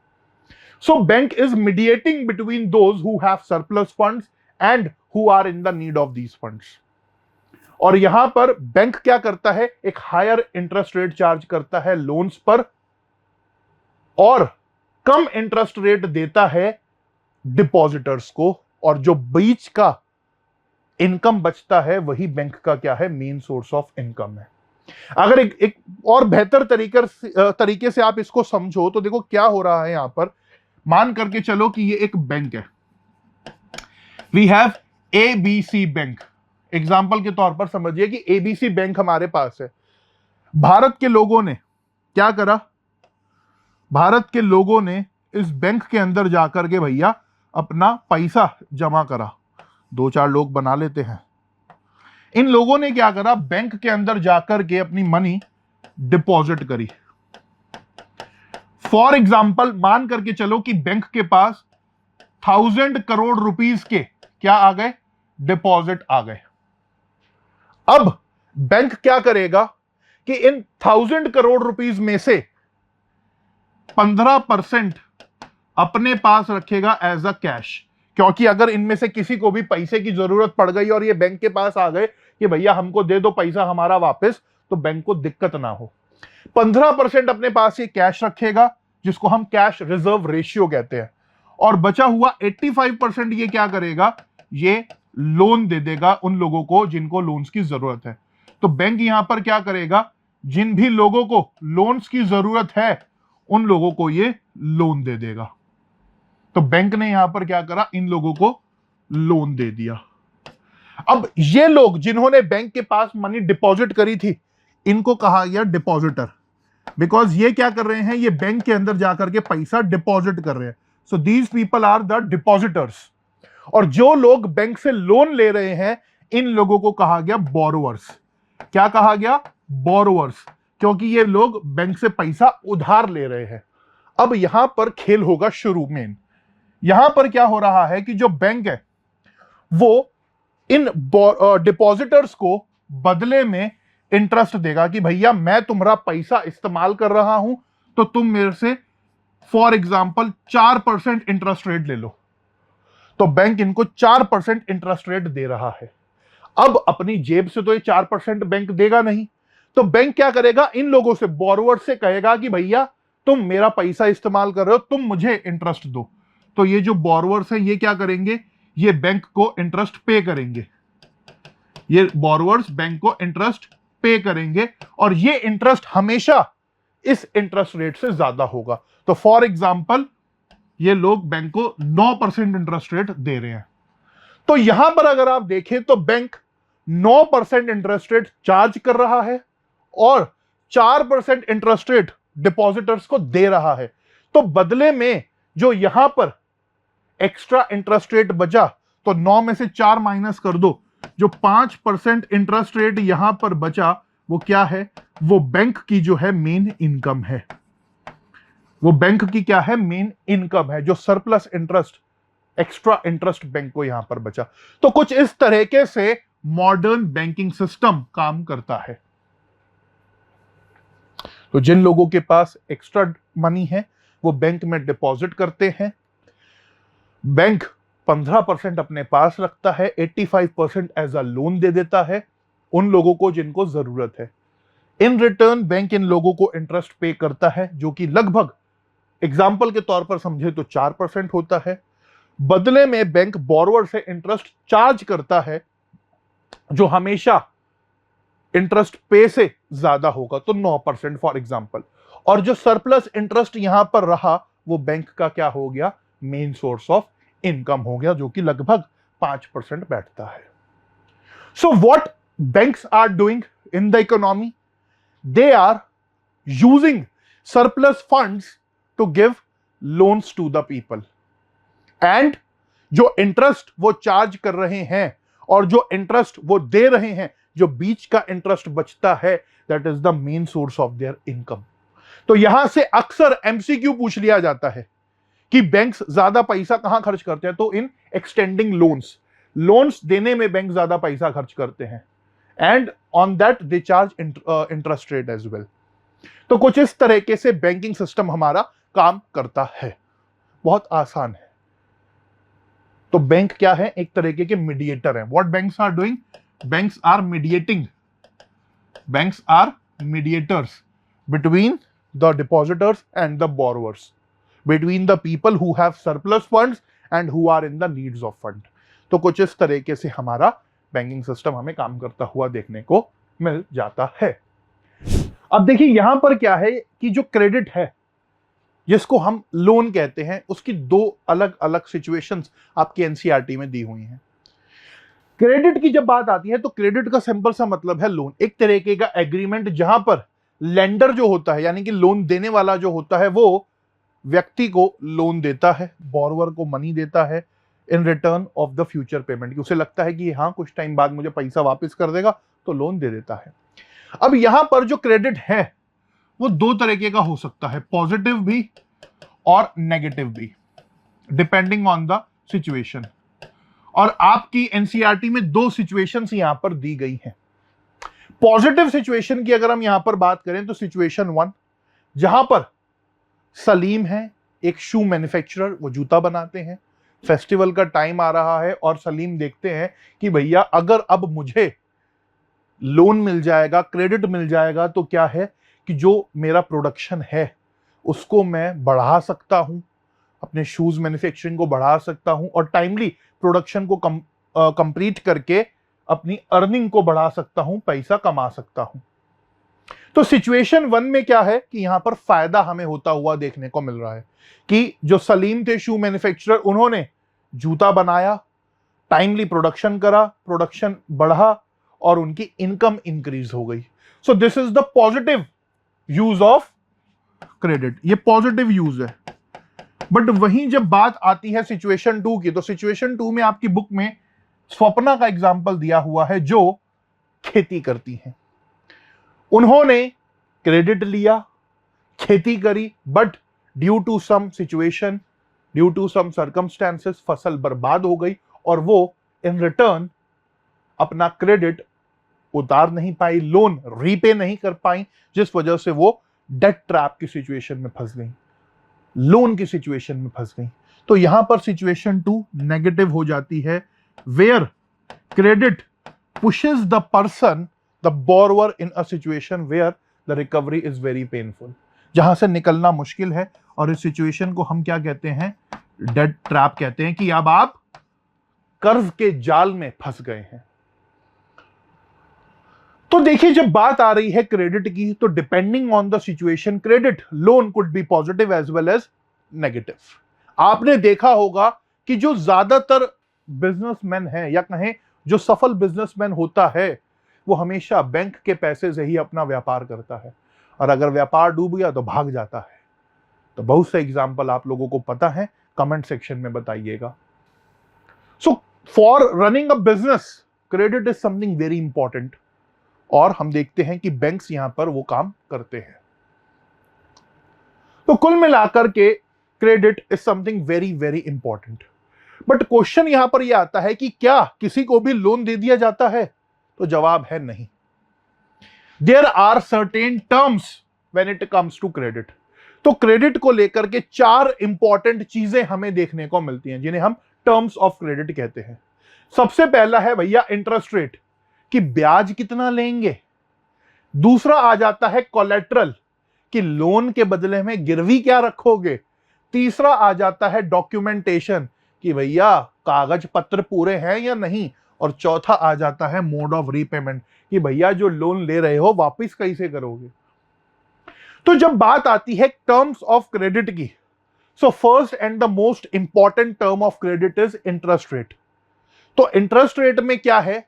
So bank is mediating between those who have surplus funds and who are in the need of these funds. और यहां पर बैंक क्या करता है, एक हायर इंटरेस्ट रेट चार्ज करता है लोन्स पर और कम इंटरेस्ट रेट देता है डिपॉजिटर्स को, और जो बीच का इनकम बचता है वही बैंक का क्या है, मेन सोर्स ऑफ इनकम है। अगर एक और बेहतर तरीके से आप इसको समझो तो देखो क्या हो रहा है यहां पर। मान करके चलो कि ये एक बैंक है, we have ABC bank, example के तौर पर समझिए कि एबीसी बैंक हमारे पास है। भारत के लोगों ने क्या करा, भारत के लोगों ने इस बैंक के अंदर जाकर के भैया अपना पैसा जमा करा। 2-4 लोग बना लेते हैं। इन लोगों ने क्या करा, बैंक के अंदर जाकर के अपनी मनी डिपॉजिट करी। फॉर एग्जाम्पल मान करके चलो कि बैंक के पास 1000 करोड़ रुपीस के क्या आ गए, डिपॉजिट आ गए। अब बैंक क्या करेगा कि इन 1000 करोड़ रुपीस में से 15% अपने पास रखेगा एज अ कैश, क्योंकि अगर इनमें से किसी को भी पैसे की जरूरत पड़ गई और ये बैंक के पास आ गए कि भैया हमको दे दो पैसा हमारा वापस, तो बैंक को दिक्कत ना हो। 15% अपने पास ये कैश रखेगा, जिसको हम कैश रिजर्व रेशियो कहते हैं, और बचा हुआ 85% ये क्या करेगा, ये लोन दे देगा उन लोगों को जिनको लोन्स की जरूरत है। तो बैंक यहां पर क्या करेगा, जिन भी लोगों को लोन्स की जरूरत है उन लोगों को ये लोन दे देगा। तो बैंक ने यहां पर क्या करा, इन लोगों को लोन दे दिया। अब ये लोग जिन्होंने बैंक के पास मनी डिपॉजिट करी थी, इनको कहा गया डिपॉजिटर, बिकॉज ये क्या कर रहे हैं, ये बैंक के अंदर जाकर के पैसा डिपॉजिट कर रहे हैं। So these people are the depositors. और जो लोग बैंक से लोन ले रहे हैं, इन लोगों को कहा गया बोरोवर्स। क्या कहा गया, बोरोवर्स, क्योंकि ये लोग बैंक से पैसा उधार ले रहे हैं। अब यहां पर खेल होगा शुरू में। यहां पर क्या हो रहा है कि जो बैंक है वो इन डिपॉजिटर्स को बदले में इंटरेस्ट देगा कि भैया मैं तुम्हारा पैसा इस्तेमाल कर रहा हूं, तो तुम मेरे से फॉर एग्जांपल 4% इंटरेस्ट रेट ले लो। तो बैंक इनको 4% इंटरेस्ट रेट दे रहा है। अब अपनी जेब से तो ये 4% बैंक देगा नहीं, तो बैंक क्या करेगा, इन लोगों से, बोरोवर से कहेगा कि भैया तुम मेरा पैसा इस्तेमाल कर रहे हो, तुम मुझे इंटरेस्ट दो। तो ये जो बोरोवर्स हैं ये क्या करेंगे, ये बैंक को इंटरेस्ट पे करेंगे। ये बोरोवर्स बैंक को इंटरेस्ट पे करेंगे और ये इंटरेस्ट हमेशा इस इंटरेस्ट रेट से ज्यादा होगा। तो फॉर एग्जांपल ये लोग बैंक को 9% इंटरेस्ट रेट दे रहे हैं। तो यहां पर अगर आप देखें तो बैंक 9% इंटरेस्ट रेट चार्ज कर रहा है और 4% इंटरेस्ट रेट डिपॉजिटर्स को दे रहा है। तो बदले में जो यहां पर एक्स्ट्रा इंटरेस्ट रेट बचा, तो 9 में से 4 माइनस कर दो, जो 5% इंटरेस्ट रेट यहां पर बचा वो क्या है, वो बैंक की जो है मेन इनकम है। वो बैंक की क्या है, मेन इनकम है, जो surplus interest, extra interest bank को यहां पर बचा। तो कुछ इस तरीके से मॉडर्न बैंकिंग सिस्टम काम करता है। तो जिन लोगों के पास एक्स्ट्रा मनी है वो बैंक में डिपॉजिट करते हैं। बैंक 15% अपने पास रखता है, 85% एज अ लोन दे देता है उन लोगों को जिनको जरूरत है। इन रिटर्न बैंक इन लोगों को इंटरेस्ट पे करता है, जो कि लगभग एग्जाम्पल के तौर पर समझे तो 4% होता है। बदले में बैंक बोरोवर से इंटरेस्ट चार्ज करता है, जो हमेशा इंटरेस्ट पे से ज्यादा होगा, तो 9% फॉर एग्जाम्पल। और जो सरप्लस इंटरेस्ट यहां पर रहा वो बैंक का क्या हो गया, मेन सोर्स ऑफ इनकम हो गया, जो कि लगभग 5% बैठता है। So what banks are doing in the economy, they are using surplus funds to give loans to the people. And जो इंटरेस्ट वो चार्ज कर रहे हैं और जो इंटरेस्ट वो दे रहे हैं, जो बीच का इंटरेस्ट बचता है, that is the main source of their income. तो यहां से अक्सर एमसीक्यू पूछ लिया जाता है कि बैंक्स ज्यादा पैसा कहां खर्च करते हैं, तो इन एक्सटेंडिंग लोन्स, लोन्स देने में बैंक ज्यादा पैसा खर्च करते हैं, and on that they charge interest rate as well. तो कुछ इस तरीके से बैंकिंग सिस्टम हमारा काम करता है, बहुत आसान है। तो बैंक क्या है, एक तरीके के मीडिएटर है। What banks are doing, banks are mediating, banks are mediators between the depositors and the borrowers, between the people who have surplus funds and who are in the needs of fund। तो कुछ इस तरीके से हमारा बैंकिंग सिस्टम हमें काम करता हुआ देखने को मिल जाता है। अब देखिए यहां पर क्या है कि जो क्रेडिट है जिसको हम लोन कहते हैं, उसकी दो अलग अलग सिचुएशंस आपकी एनसीईआरटी में दी हुई हैं। क्रेडिट की जब बात आती है तो क्रेडिट का सिंपल सा मतलब है लोन, एक तरीके का एग्रीमेंट जहां पर लेंडर जो होता है यानी कि लोन देने वाला जो होता है वो व्यक्ति को लोन देता है, बोरोवर को मनी देता है in return of the future payment, कि उसे लगता है कि हाँ कुछ टाइम बाद मुझे पैसा वापस कर देगा, तो लोन दे देता है। अब यहां पर जो क्रेडिट है वो दो तरीके का हो सकता है, पॉजिटिव भी और नेगेटिव भी, डिपेंडिंग ऑन द सिचुएशन। और आपकी एनसीईआरटी में दो सिचुएशंस यहां पर दी गई हैं। पॉजिटिव सिचुएशन की अगर हम यहां पर बात करें तो सिचुएशन 1, जहां पर सलीम है, एक शू मैन्युफैक्चरर, वो जूता बनाते हैं, फेस्टिवल का टाइम आ रहा है और सलीम देखते हैं कि भैया अगर अब मुझे लोन मिल जाएगा, क्रेडिट मिल जाएगा, तो क्या है कि जो मेरा प्रोडक्शन है उसको मैं बढ़ा सकता हूं, अपने शूज मैन्युफैक्चरिंग को बढ़ा सकता हूं और टाइमली प्रोडक्शन को कंप्लीट करके अपनी अर्निंग को बढ़ा सकता हूं, पैसा कमा सकता हूं। तो सिचुएशन 1 में क्या है कि यहां पर फायदा हमें होता हुआ देखने को मिल रहा है कि जो सलीम थे शू मैन्युफैक्चरर, उन्होंने जूता बनाया, टाइमली प्रोडक्शन करा, प्रोडक्शन बढ़ा और उनकी इनकम इंक्रीज हो गई। So this is the positive use of credit, ये पॉजिटिव यूज है। बट वहीं जब बात आती है सिचुएशन 2 की, तो सिचुएशन 2 में आपकी बुक में स्वप्ना का एग्जाम्पल दिया हुआ है जो खेती करती हैं। उन्होंने क्रेडिट लिया, खेती करी, but due to some situation, due to some circumstances फसल बर्बाद हो गई और वो इन रिटर्न अपना क्रेडिट उतार नहीं पाई, लोन रीपे नहीं कर पाई, जिस वजह से वो डेट ट्रैप की सिचुएशन में फंस गई, लोन की सिचुएशन में फंस गई। तो यहां पर सिचुएशन 2 नेगेटिव हो जाती है, where credit pushes the person, the borrower in a situation where the recovery is very painful, जहां से निकलना मुश्किल है। और इस सिचुएशन को हम क्या कहते हैं? डेट ट्रैप कहते हैं कि अब आप कर्ज के जाल में फंस गए हैं। तो देखिए, जब बात आ रही है क्रेडिट की, तो depending on the situation credit loan could be positive as well as negative. आपने देखा होगा कि जो ज्यादातर बिजनेसमैन है या कहें जो सफल बिजनेसमैन होता है, वो हमेशा बैंक के पैसे से ही अपना व्यापार करता है, और अगर व्यापार डूब गया तो भाग जाता है। तो बहुत से एग्जाम्पल आप लोगों को पता है, कमेंट सेक्शन में बताइएगा। So for running a business credit is something very important, और हम देखते हैं कि बैंक्स यहां पर वो काम करते हैं। तो कुल मिलाकर के credit is something very very important. But question यहां पर यह आता है कि क्या किसी को भी लोन दे दिया जाता है? तो जवाब है नहीं। There are certain terms when it comes to credit. तो क्रेडिट को लेकर के 4 इंपॉर्टेंट चीजें हमें देखने को मिलती हैं, जिन्हें हम टर्म्स ऑफ क्रेडिट कहते हैं। सबसे पहला है भैया इंटरेस्ट रेट, कि ब्याज कितना लेंगे। दूसरा आ जाता है कोलेट्रल, कि लोन के बदले में गिरवी क्या रखोगे। तीसरा आ जाता है डॉक्यूमेंटेशन, कि भैया कागज पत्र पूरे हैं या नहीं। और चौथा आ जाता है मोड ऑफ रीपेमेंट, कि भैया जो लोन ले रहे हो वापस कैसे करोगे। तो जब बात आती है टर्म्स ऑफ क्रेडिट की, so first and the most important term of credit is interest rate. तो इंटरेस्ट रेट में क्या है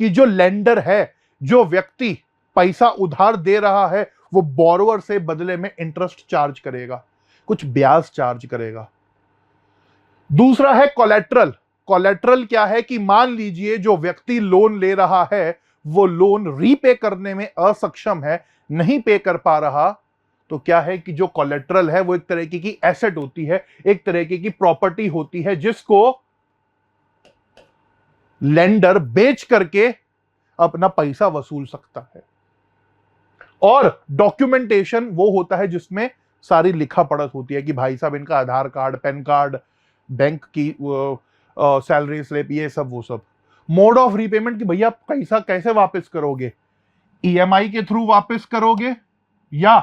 कि जो लेंडर है, जो व्यक्ति पैसा उधार दे रहा है, वो बोरोवर से बदले में इंटरेस्ट चार्ज करेगा, कुछ ब्याज चार्ज करेगा। दूसरा है कोलेट्रल। कोलेट्रल क्या है कि मान लीजिए जो व्यक्ति लोन ले रहा है वो लोन रीपे करने में असक्षम है, नहीं पे कर पा रहा, तो क्या है कि जो कोलेट्रल है वो एक तरीके की एसेट होती है, एक तरीके की प्रॉपर्टी होती है, जिसको लेंडर बेच करके अपना पैसा वसूल सकता है। और डॉक्यूमेंटेशन वो होता है जिसमें सारी लिखा पढ़त होती है कि भाई साहब इनका आधार कार्ड, पैन कार्ड, बैंक की सैलरी स्लिप, ये सब वो सब। मोड ऑफ रीपेमेंट कि भैया पैसा कैसे वापस करोगे, ईएमआई के थ्रू वापस करोगे या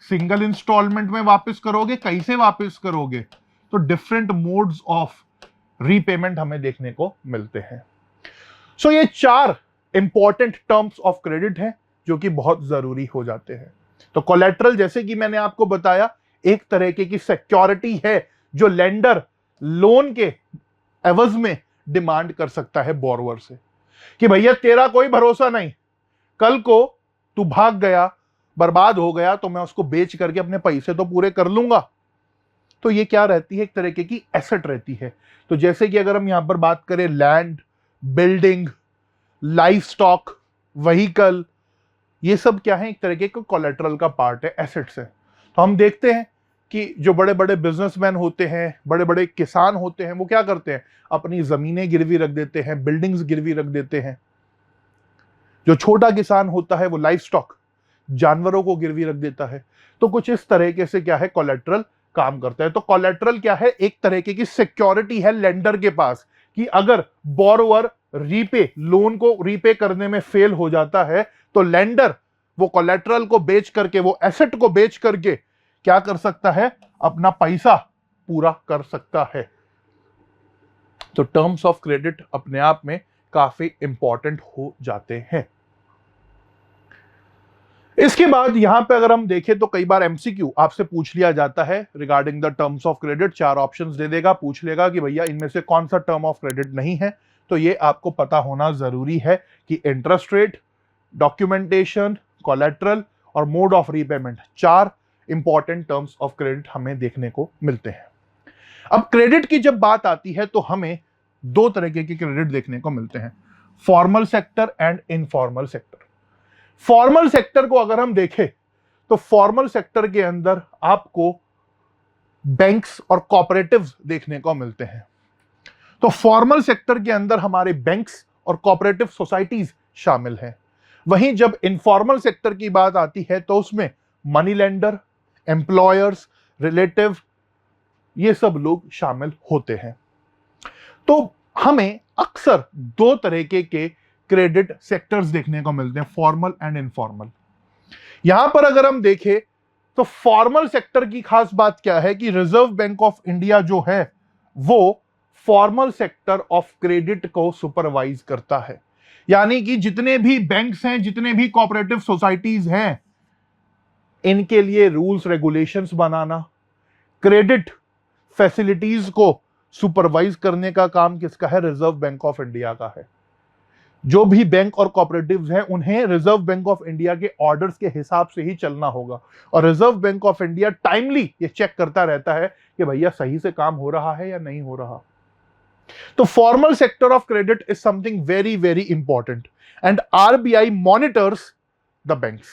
सिंगल इंस्टॉलमेंट में वापस करोगे, कैसे वापस करोगे। तो डिफरेंट मोड्स ऑफ रीपेमेंट हमें देखने को मिलते हैं। सो ये 4 इंपॉर्टेंट टर्म्स ऑफ क्रेडिट हैं जो कि बहुत जरूरी हो जाते हैं। तो कोलेट्रल, जैसे कि मैंने आपको बताया, एक तरीके की सिक्योरिटी है जो लेंडर लोन के एवज में डिमांड कर सकता है बोरोवर से, कि भैया तेरा कोई भरोसा नहीं, कल को तू भाग गया, बर्बाद हो गया, तो मैं उसको बेच करके अपने पैसे तो पूरे कर लूंगा। तो ये क्या रहती है? एक तरीके की एसेट रहती है। तो जैसे कि अगर हम यहां पर बात करें land, building, life stock, vehicle, ये सब क्या है? एक तरीके का कोलेट्रल का पार्ट है, एसेट्स है। तो हम देखते हैं कि जो बड़े बड़े बिजनेसमैन होते हैं, बड़े बड़े किसान होते हैं, वो क्या करते हैं? अपनी जमीनें गिरवी रख देते हैं, बिल्डिंग्स गिरवी रख देते हैं। जो छोटा किसान होता है वो लाइफ स्टॉक, जानवरों को गिरवी रख देता है। तो कुछ इस तरीके से क्या है? कोलेट्रल काम करता है। तो कोलेट्रल क्या है? एक तरीके की सिक्योरिटी है लेंडर के पास, कि अगर बोरोवर लोन को रीपे करने में फेल हो जाता है, तो लेंडर वो कोलेट्रल को बेच करके, वो एसेट को बेच करके क्या कर सकता है? अपना पैसा पूरा कर सकता है। तो टर्म्स ऑफ क्रेडिट अपने आप में काफी इंपॉर्टेंट हो जाते हैं। इसके बाद यहां पे अगर हम देखें तो कई बार एमसीक्यू आपसे पूछ लिया जाता है regarding the terms of credit. 4 options दे देगा, पूछ लेगा कि भैया इनमें से कौन सा टर्म ऑफ क्रेडिट नहीं है। तो ये आपको पता होना जरूरी है कि इंटरेस्ट रेट, डॉक्यूमेंटेशन, कोलैटरल और mode of repayment, 4 important terms of credit हमें देखने को मिलते हैं। अब क्रेडिट की जब बात आती है तो हमें 2 तरीके के क्रेडिट देखने को मिलते हैं, formal sector and informal sector. Formal sector को अगर हम देखें तो फॉर्मल सेक्टर के अंदर आपको बैंक्स और कॉपरेटिव्स देखने को मिलते हैं। तो फॉर्मल सेक्टर के अंदर हमारे बैंक्स और कॉपरेटिव सोसाइटीज शामिल हैं। वहीं जब इनफॉर्मल सेक्टर की बात आती है तो उसमें मनी लेंडर, एम्प्लॉयर्स, रिलेटिव, ये सब लोग शामिल होते हैं। तो हमें अक्सर 2 तरीके के क्रेडिट सेक्टर्स देखने को मिलते हैं, फॉर्मल एंड इनफॉर्मल। यहां पर अगर हम देखें तो फॉर्मल सेक्टर की खास बात क्या है कि रिजर्व बैंक ऑफ इंडिया जो है वो फॉर्मल सेक्टर ऑफ क्रेडिट को सुपरवाइज करता है। यानी कि जितने भी बैंक्स हैं, जितने भी कोऑपरेटिव सोसाइटीज हैं, इनके लिए रूल्स रेगुलेशंस बनाना, क्रेडिट फैसिलिटीज को सुपरवाइज करने का काम किसका है? रिजर्व बैंक ऑफ इंडिया का है। जो भी बैंक और कोऑपरेटिव्स हैं उन्हें रिजर्व बैंक ऑफ इंडिया के ऑर्डर्स के हिसाब से ही चलना होगा। और reserve bank of India timely ये चेक करता रहता है कि भैया सही से काम हो रहा है या नहीं हो रहा। तो formal sector of credit is something very very important and RBI monitors the banks.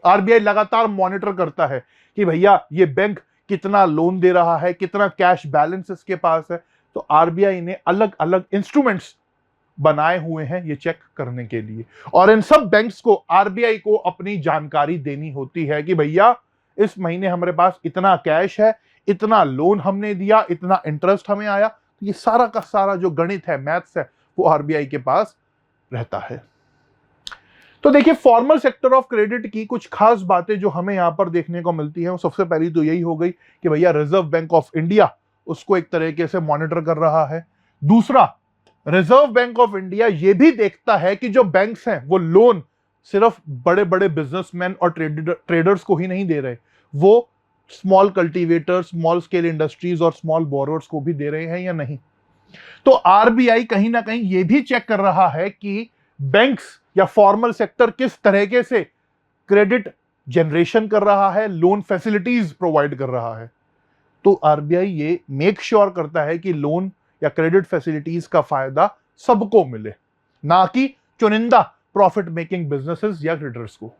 RBI लगातार मॉनिटर करता है कि भैया ये बैंक कितना लोन दे रहा है, कितना कैश बैलेंस इसके पास है। तो आरबीआई ने अलग अलग इंस्ट्रूमेंट्स बनाए हुए हैं ये चेक करने के लिए। और इन सब बैंक्स को आरबीआई को अपनी जानकारी देनी होती है कि भैया इस महीने हमारे पास इतना कैश है, इतना लोन हमने दिया, इतना इंटरेस्ट हमें आया। ये सारा का सारा जो गणित है, मैथ्स है, वो आरबीआई के पास रहता है। तो देखिए फॉर्मल सेक्टर ऑफ क्रेडिट की कुछ खास बातें जो हमें यहां पर देखने को मिलती हैं, वो सबसे पहली तो यही हो गई कि भैया रिजर्व बैंक ऑफ इंडिया उसको एक तरीके से मॉनिटर कर रहा है। दूसरा, रिजर्व बैंक ऑफ इंडिया ये भी देखता है कि जो बैंक्स हैं वो लोन सिर्फ बड़े बड़े बिजनेसमैन और ट्रेडर्स को ही नहीं दे रहे, वो small cultivators, small scale industries और स्मॉल बोरोवर्स को भी दे रहे हैं या नहीं। तो आरबीआई कहीं ना कहीं ये भी चेक कर रहा है कि बैंक्स या फॉर्मल सेक्टर किस तरीके से क्रेडिट जनरेशन कर रहा है, लोन फैसिलिटीज प्रोवाइड कर रहा है। तो आरबीआई ये मेक श्योर करता है कि लोन या क्रेडिट फैसिलिटीज का फायदा सबको मिले, ना कि चुनिंदा प्रॉफिट मेकिंग बिजनेसेस या ट्रेडर्स को।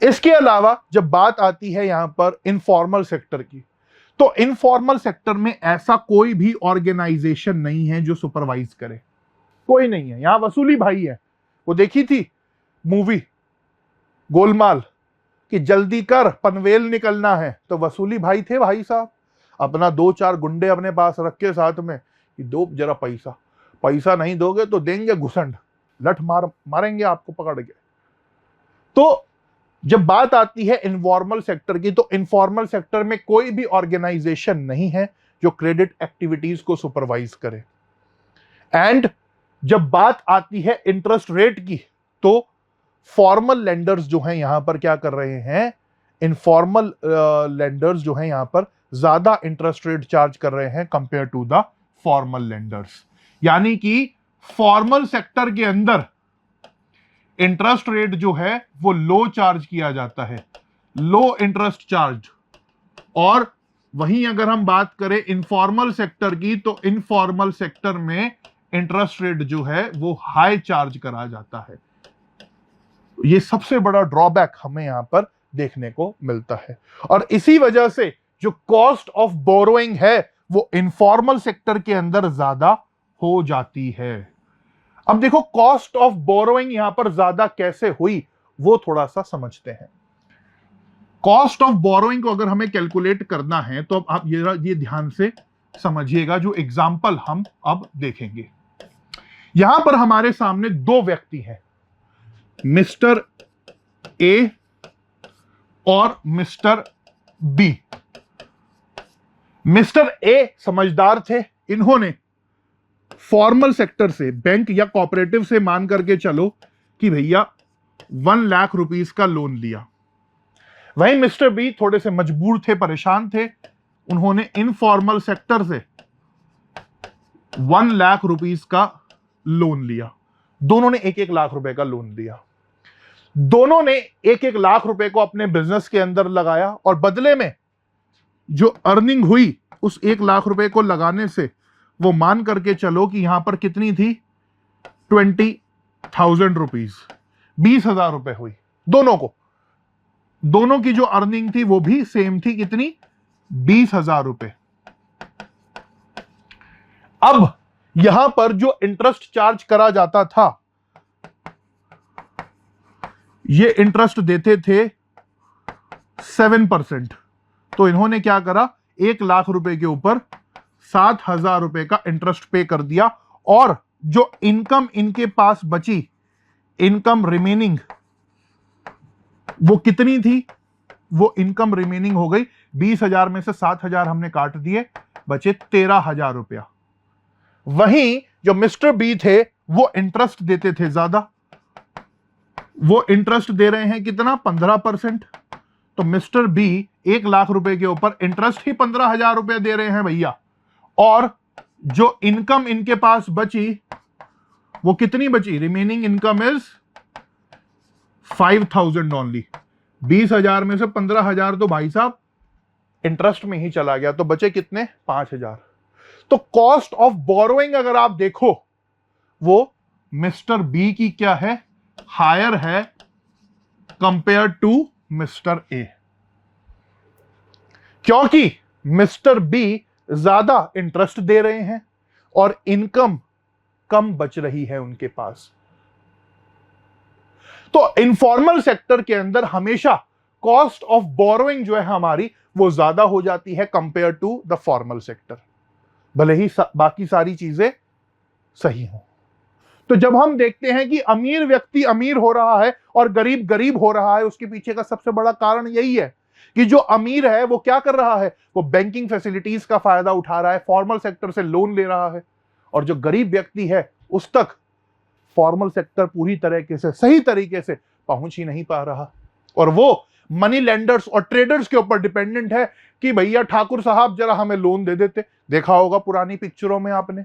इसके अलावा जब बात आती है यहां पर इनफॉर्मल सेक्टर की, तो इनफॉर्मल सेक्टर में ऐसा कोई भी ऑर्गेनाइजेशन नहीं है जो सुपरवाइज करे, कोई नहीं है। यहां वसूली भाई है। वो देखी थी मूवी गोलमाल कि जल्दी कर पनवेल निकलना है, तो वसूली भाई थे भाई साहब, अपना 2-4 गुंडे अपने पास रख के साथ में कि दो जरा पैसा, पैसा नहीं दोगे तो देंगे घुसंड, लठ मारेंगे आपको पकड़ के। तो जब बात आती है इनफॉर्मल सेक्टर की, तो इनफॉर्मल सेक्टर में कोई भी ऑर्गेनाइजेशन नहीं है जो क्रेडिट एक्टिविटीज को सुपरवाइज करे। एंड जब बात आती है इंटरेस्ट रेट की, तो फॉर्मल लेंडर्स जो हैं यहां पर क्या कर रहे हैं, इनफॉर्मल लेंडर्स जो हैं यहां पर ज्यादा इंटरेस्ट रेट चार्ज कर रहे हैं compare to the formal lenders. यानी कि फॉर्मल सेक्टर के अंदर इंटरेस्ट रेट जो है वो लो चार्ज किया जाता है, लो इंटरेस्ट चार्ज। और वहीं अगर हम बात करें इनफॉर्मल सेक्टर की, तो इनफॉर्मल सेक्टर में इंटरेस्ट रेट जो है वो हाई चार्ज करा जाता है। ये सबसे बड़ा ड्रॉबैक हमें यहां पर देखने को मिलता है। और इसी वजह से जो कॉस्ट ऑफ बोरोइंग है वो इनफॉर्मल सेक्टर के अंदर ज्यादा हो जाती है। अब देखो कॉस्ट ऑफ बोरोइंग यहां पर ज्यादा कैसे हुई वो थोड़ा सा समझते हैं। कॉस्ट ऑफ बोरोइंग को अगर हमें कैलकुलेट करना है तो अब आप ये ध्यान से समझिएगा, जो एग्जाम्पल हम अब देखेंगे। यहां पर हमारे सामने 2 व्यक्ति हैं, मिस्टर ए और मिस्टर बी। मिस्टर ए समझदार थे, इन्होंने फॉर्मल सेक्टर से, बैंक या कोऑपरेटिव से मान करके चलो कि भैया 1 लाख रुपीस का लोन लिया। वहीं मिस्टर बी थोड़े से मजबूर थे, परेशान थे, उन्होंने इनफॉर्मल सेक्टर से 1 लाख रुपीस का लोन लिया। दोनों ने 1-1 लाख रुपए का लोन लिया। दोनों ने 1-1 लाख रुपए को अपने बिजनेस के अंदर लगाया और बदले में जो अर्निंग हुई उस 1 लाख रुपए को लगाने से वो मान करके चलो कि यहां पर कितनी थी, 20,000 रुपीज, 20,000 रुपए हुई दोनों को। दोनों की जो अर्निंग थी वो भी सेम थी, कितनी, 20,000 रुपए। अब यहां पर जो इंटरेस्ट चार्ज करा जाता था, ये इंटरेस्ट देते थे 7%। तो इन्होंने क्या करा, 1 लाख रुपए के ऊपर 7,000 रुपए का इंटरेस्ट पे कर दिया और जो इनकम इनके पास बची, इनकम रिमेनिंग, वो कितनी थी, वो इनकम रिमेनिंग हो गई 20,000 में से 7,000 हमने काट दिए, बचे 13,000 रुपया। वहीं जो मिस्टर बी थे वो इंटरेस्ट देते थे ज्यादा, वो इंटरेस्ट दे रहे हैं कितना, 15%। तो मिस्टर बी 1 लाख रुपए के ऊपर इंटरेस्ट ही 15,000 रुपए दे रहे हैं भैया, और जो इनकम इनके पास बची वो कितनी बची, रिमेनिंग इनकम इज 5,000 ओनली। 20,000 में से 15,000 तो भाई साहब इंटरेस्ट में ही चला गया, तो बचे कितने, 5,000। तो कॉस्ट ऑफ बोरोइंग अगर आप देखो वो मिस्टर बी की क्या है, हायर है कंपेयर टू मिस्टर ए, क्योंकि मिस्टर बी ज्यादा इंटरेस्ट दे रहे हैं और इनकम कम बच रही है उनके पास। तो इनफॉर्मल सेक्टर के अंदर हमेशा कॉस्ट ऑफ बोरोइंग जो है हमारी वो ज्यादा हो जाती है compare to the formal sector, भले ही बाकी सारी चीजें सही हो। तो जब हम देखते हैं कि अमीर व्यक्ति अमीर हो रहा है और गरीब गरीब हो रहा है, उसके पीछे का सबसे बड़ा कारण यही है कि जो अमीर है वो क्या कर रहा है, वो बैंकिंग फैसिलिटीज का फायदा उठा रहा है, फॉर्मल सेक्टर से लोन ले रहा है, और जो गरीब व्यक्ति है उस तक फॉर्मल सेक्टर पूरी तरीके से, सही तरीके से पहुंच ही नहीं पा रहा, और वो मनी लेंडर्स और ट्रेडर्स के ऊपर डिपेंडेंट है कि भैया ठाकुर साहब जरा हमें लोन दे देते। देखा होगा पुरानी पिक्चरों में आपने।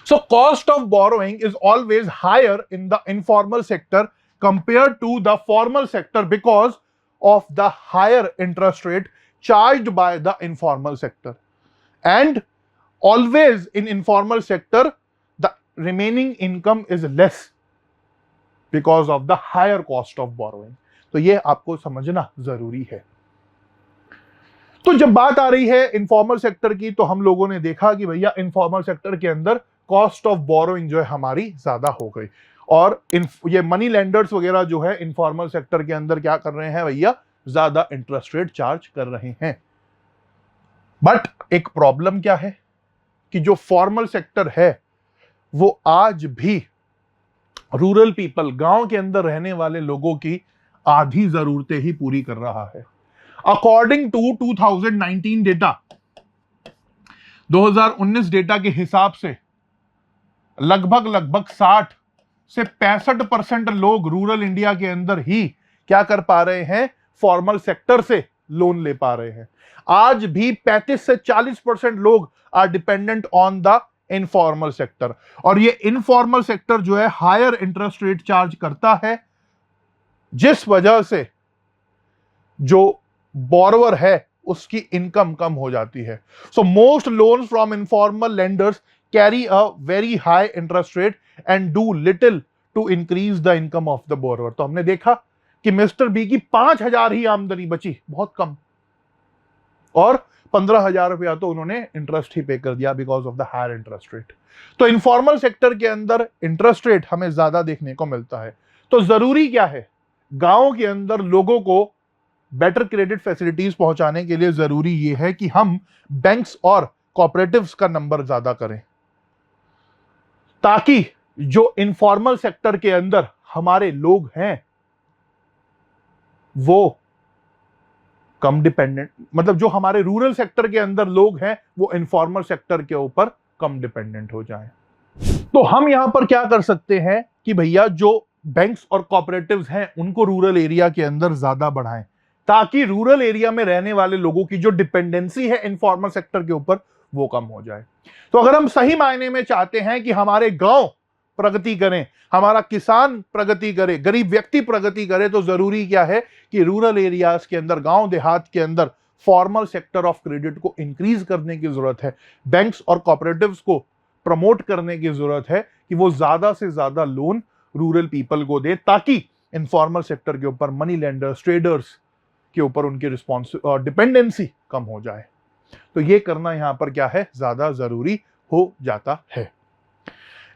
So cost of borrowing is always higher in the informal sector compared to the formal sector because of the higher interest rate charged by the informal sector. And always in informal sector, the remaining income is less because of the higher cost of borrowing. तो ये आपको समझना जरूरी है। तो जब बात आ रही है इनफॉर्मल सेक्टर की, तो हम लोगों ने देखा कि भैया इनफॉर्मल सेक्टर के अंदर कॉस्ट ऑफ बोरोइंग जो है हमारी ज्यादा हो गई, और ये मनी लेंडर्स वगैरह जो है इनफॉर्मल सेक्टर के अंदर क्या कर रहे हैं भैया, ज्यादा इंटरेस्ट रेट चार्ज कर रहे हैं। बट एक प्रॉब्लम क्या है कि जो फॉर्मल सेक्टर है वो आज भी रूरल पीपल, गांव के अंदर रहने वाले लोगों की आधी जरूरतें ही पूरी कर रहा है। अकॉर्डिंग टू 2019 डेटा, 2019 डेटा के हिसाब से लगभग 60 से 65% लोग रूरल इंडिया के अंदर ही क्या कर पा रहे हैं, फॉर्मल सेक्टर से लोन ले पा रहे हैं। आज भी 35 से 40% लोग are dependent on the informal sector, और ये इनफॉर्मल सेक्टर जो है हायर इंटरेस्ट रेट चार्ज करता है, जिस वजह से जो बोरोवर है उसकी इनकम कम हो जाती है। So most loans from informal lenders carry a very high interest rate and do little to increase the income of the borrower. तो हमने देखा कि मिस्टर बी की 5,000 ही आमदनी बची, बहुत कम, और 15,000 रुपया तो उन्होंने इंटरेस्ट ही पे कर दिया because of the higher interest rate. तो इनफॉर्मल सेक्टर के अंदर इंटरेस्ट रेट हमें ज्यादा देखने को मिलता है। तो जरूरी क्या है, गांव के अंदर लोगों को बेटर क्रेडिट फैसिलिटीज पहुंचाने के लिए जरूरी यह है कि हम बैंक्स और कोऑपरेटिव्स का नंबर ज्यादा करें, ताकि जो इनफॉर्मल सेक्टर के अंदर हमारे लोग हैं वो कम डिपेंडेंट, मतलब जो हमारे रूरल सेक्टर के अंदर लोग हैं वो इनफॉर्मल सेक्टर के ऊपर कम डिपेंडेंट हो जाएं। तो हम यहां पर क्या कर सकते हैं कि भैया जो बैंक्स और कोऑपरेटिव्स हैं उनको रूरल एरिया के अंदर ज्यादा बढ़ाएं, ताकि रूरल एरिया में रहने वाले लोगों की जो डिपेंडेंसी है इनफॉर्मल सेक्टर के ऊपर वो कम हो जाए। तो अगर हम सही मायने में चाहते हैं कि हमारे गांव प्रगति करें, हमारा किसान प्रगति करे, गरीब व्यक्ति प्रगति करे, तो जरूरी क्या है कि रूरल एरियाज के अंदर, गांव देहात के अंदर फॉर्मल सेक्टर ऑफ क्रेडिट को इंक्रीज करने की जरूरत है। बैंक्स और कोऑपरेटिव्स को प्रमोट करने की जरूरत है कि वो ज्यादा से ज्यादा लोन रूरल पीपल को दे, ताकि इनफॉर्मल सेक्टर के ऊपर मनी लेंडर्स, ट्रेडर्स के ऊपर उनकी डिपेंडेंसी कम हो जाए। तो ये करना यहां पर क्या है, ज्यादा जरूरी हो जाता है।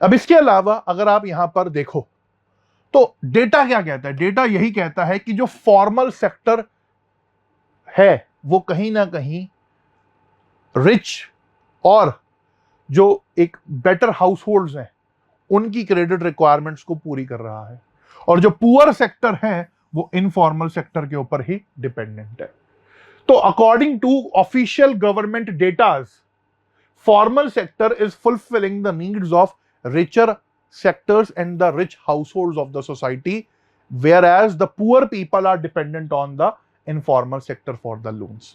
अब इसके अलावा अगर आप यहां पर देखो तो डेटा क्या कहता है, डेटा यही कहता है कि जो फॉर्मल सेक्टर है वो कहीं ना कहीं रिच और जो एक बेटर हाउस होल्ड्स हैं उनकी क्रेडिट रिक्वायरमेंट्स को पूरी कर रहा है, और जो पुअर सेक्टर है वो इनफॉर्मल सेक्टर के ऊपर ही डिपेंडेंट है। तो according to official government datas, formal sector is fulfilling the needs of richer sectors and the rich households of the society, whereas the poor people are dependent on the informal sector for the loans.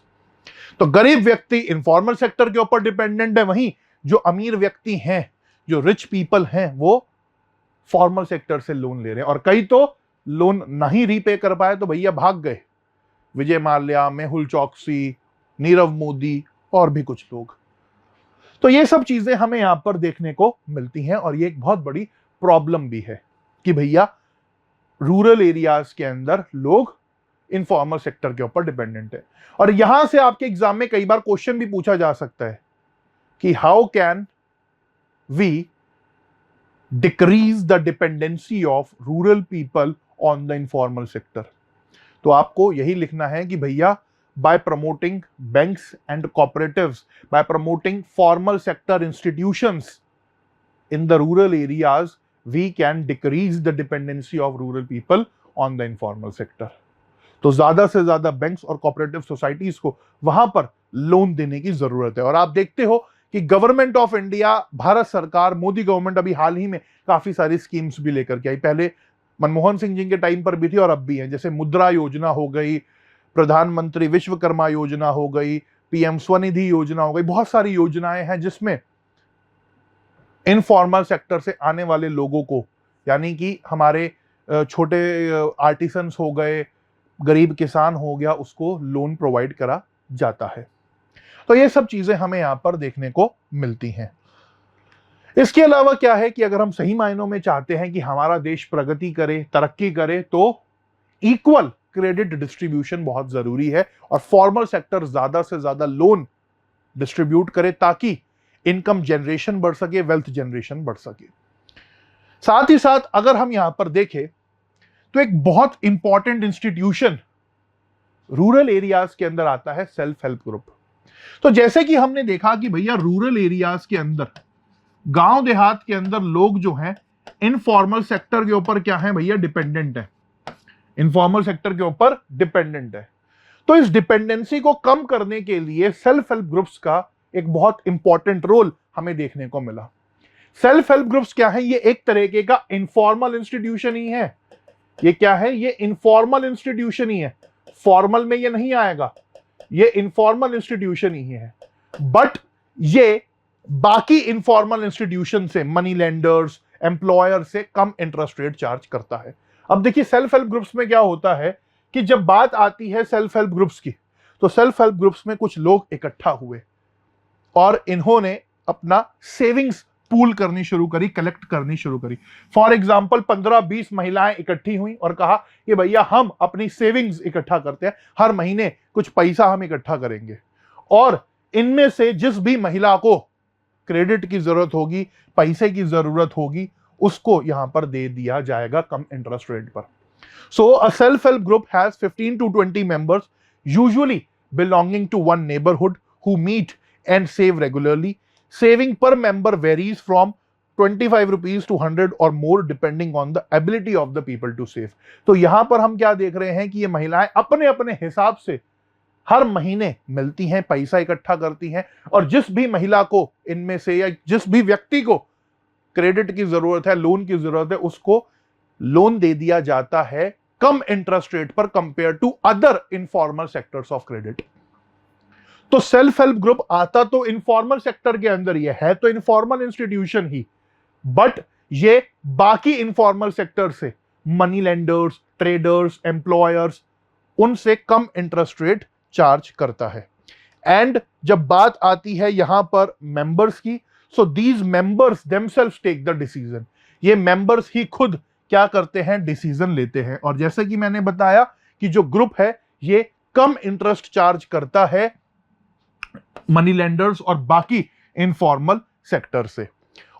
तो गरीब व्यक्ति इनफॉर्मल सेक्टर के ऊपर डिपेंडेंट है, वहीं जो अमीर व्यक्ति हैं, जो रिच पीपल हैं, वो फॉर्मल सेक्टर से लोन ले रहे हैं। और कई तो लोन नहीं रीपे कर पाए तो भैया भाग गए, विजय माल्या, मेहुल चौकसी, नीरव मोदी और भी कुछ लोग। तो ये सब चीजें हमें यहां पर देखने को मिलती हैं, और ये एक बहुत बड़ी प्रॉब्लम भी है कि भैया रूरल एरियाज के अंदर लोग इनफॉर्मल सेक्टर के ऊपर डिपेंडेंट है। और यहां से आपके एग्जाम में कई बार क्वेश्चन भी पूछा जा सकता है कि how can we decrease the dependency of rural people on the informal sector. तो आपको यही लिखना है कि भैया by promoting banks and cooperatives, by promoting formal sector institutions in the rural areas, we can decrease the dependency of rural people on the informal sector. तो ज्यादा से ज्यादा बैंक्स और कोऑपरेटिव सोसाइटीज को वहां पर लोन देने की जरूरत है। और आप देखते हो कि गवर्नमेंट ऑफ इंडिया, भारत सरकार, मोदी गवर्नमेंट अभी हाल ही में काफी सारी स्कीम्स भी लेकर के आई। पहले मनमोहन सिंह जी के टाइम पर भी थी और अब भी है, जैसे मुद्रा योजना हो गई, प्रधानमंत्री विश्वकर्मा योजना हो गई, पीएम स्वनिधि योजना हो गई। बहुत सारी योजनाएं हैं जिसमें इनफॉर्मल सेक्टर से आने वाले लोगों को, यानी कि हमारे छोटे आर्टिसंस हो गए, गरीब किसान हो गया, उसको लोन प्रोवाइड करा जाता है। तो ये सब चीजें हमें यहां पर देखने को मिलती हैं। इसके अलावा क्या है कि अगर हम सही मायनों में चाहते हैं कि हमारा देश प्रगति करे, तरक्की करे, तो इक्वल क्रेडिट डिस्ट्रीब्यूशन बहुत जरूरी है और फॉर्मल सेक्टर ज्यादा से ज्यादा लोन डिस्ट्रीब्यूट करे, ताकि इनकम जनरेशन बढ़ सके, वेल्थ जनरेशन बढ़ सके। साथ ही साथ अगर हम यहां पर देखें तो एक बहुत इंपॉर्टेंट इंस्टीट्यूशन रूरल एरियाज के अंदर आता है, सेल्फ हेल्प ग्रुप। तो जैसे कि हमने देखा कि भैया रूरल एरियाज के अंदर, गांव देहात के अंदर लोग जो हैं इनफॉर्मल सेक्टर के ऊपर क्या है भैया, डिपेंडेंट है, इनफॉर्मल सेक्टर के ऊपर डिपेंडेंट है। तो इस डिपेंडेंसी को कम करने के लिए सेल्फ हेल्प ग्रुप्स का एक बहुत इंपॉर्टेंट रोल हमें देखने को मिला। सेल्फ हेल्प ग्रुप्स क्या है, ये एक तरीके का इनफॉर्मल इंस्टीट्यूशन ही है। ये क्या है, ये इनफॉर्मल इंस्टीट्यूशन ही है, फॉर्मल में ये नहीं आएगा, ये इनफॉर्मल इंस्टीट्यूशन ही है। बट ये बाकी इनफॉर्मल इंस्टीट्यूशन से, मनी लेंडर्स, एम्प्लॉयर से कम इंटरेस्ट रेट चार्ज करता है। अब देखिए सेल्फ हेल्प ग्रुप्स में क्या होता है कि जब बात आती है सेल्फ हेल्प ग्रुप्स की, तो सेल्फ हेल्प ग्रुप्स में कुछ लोग इकट्ठा हुए और इन्होंने अपना सेविंग्स पूल करनी शुरू करी, कलेक्ट करनी शुरू करी। फॉर एग्जांपल 15-20 महिलाएं इकट्ठी हुई और कहा कि भैया हम अपनी सेविंग्स इकट्ठा करते हैं, हर महीने कुछ पैसा हम इकट्ठा करेंगे, और इनमें से जिस भी महिला को क्रेडिट की जरूरत होगी, पैसे की जरूरत होगी, उसको यहां पर दे दिया जाएगा कम इंटरेस्ट रेट पर। So a self help group has 15 to 20 members, usually belonging to one neighborhood, who meet and save regularly. Saving per member varies from 25 rupees to 100 or more depending on the ability of the people to save. तो यहां पर हम क्या देख रहे हैं कि ये महिलाएं अपने अपने हिसाब से हर महीने मिलती हैं, पैसा इकट्ठा करती हैं, और जिस भी महिला को इनमें से या जिस भी व्यक्ति को क्रेडिट की जरूरत है, लोन की जरूरत है, उसको लोन दे दिया जाता है कम इंटरेस्ट रेट पर compare to other informal sectors of credit. तो सेल्फ हेल्प ग्रुप आता तो इनफॉर्मल सेक्टर के अंदर ही है तो इनफॉर्मल इंस्टीट्यूशन ही, बट ये बाकी इनफॉर्मल सेक्टर से मनी लेंडर्स, ट्रेडर्स, एम्प्लॉयर्स, उनसे कम इंटरेस्ट रेट चार्ज करता है। एंड जब बात आती है यहां पर मेंबर्स की, so these members themselves take the decision. ये मेंबर्स ही खुद क्या करते हैं, डिसीजन लेते हैं। और जैसे कि मैंने बताया कि जो ग्रुप है ये कम इंटरेस्ट चार्ज करता है मनी लेंडर्स और बाकी इनफॉर्मल सेक्टर से,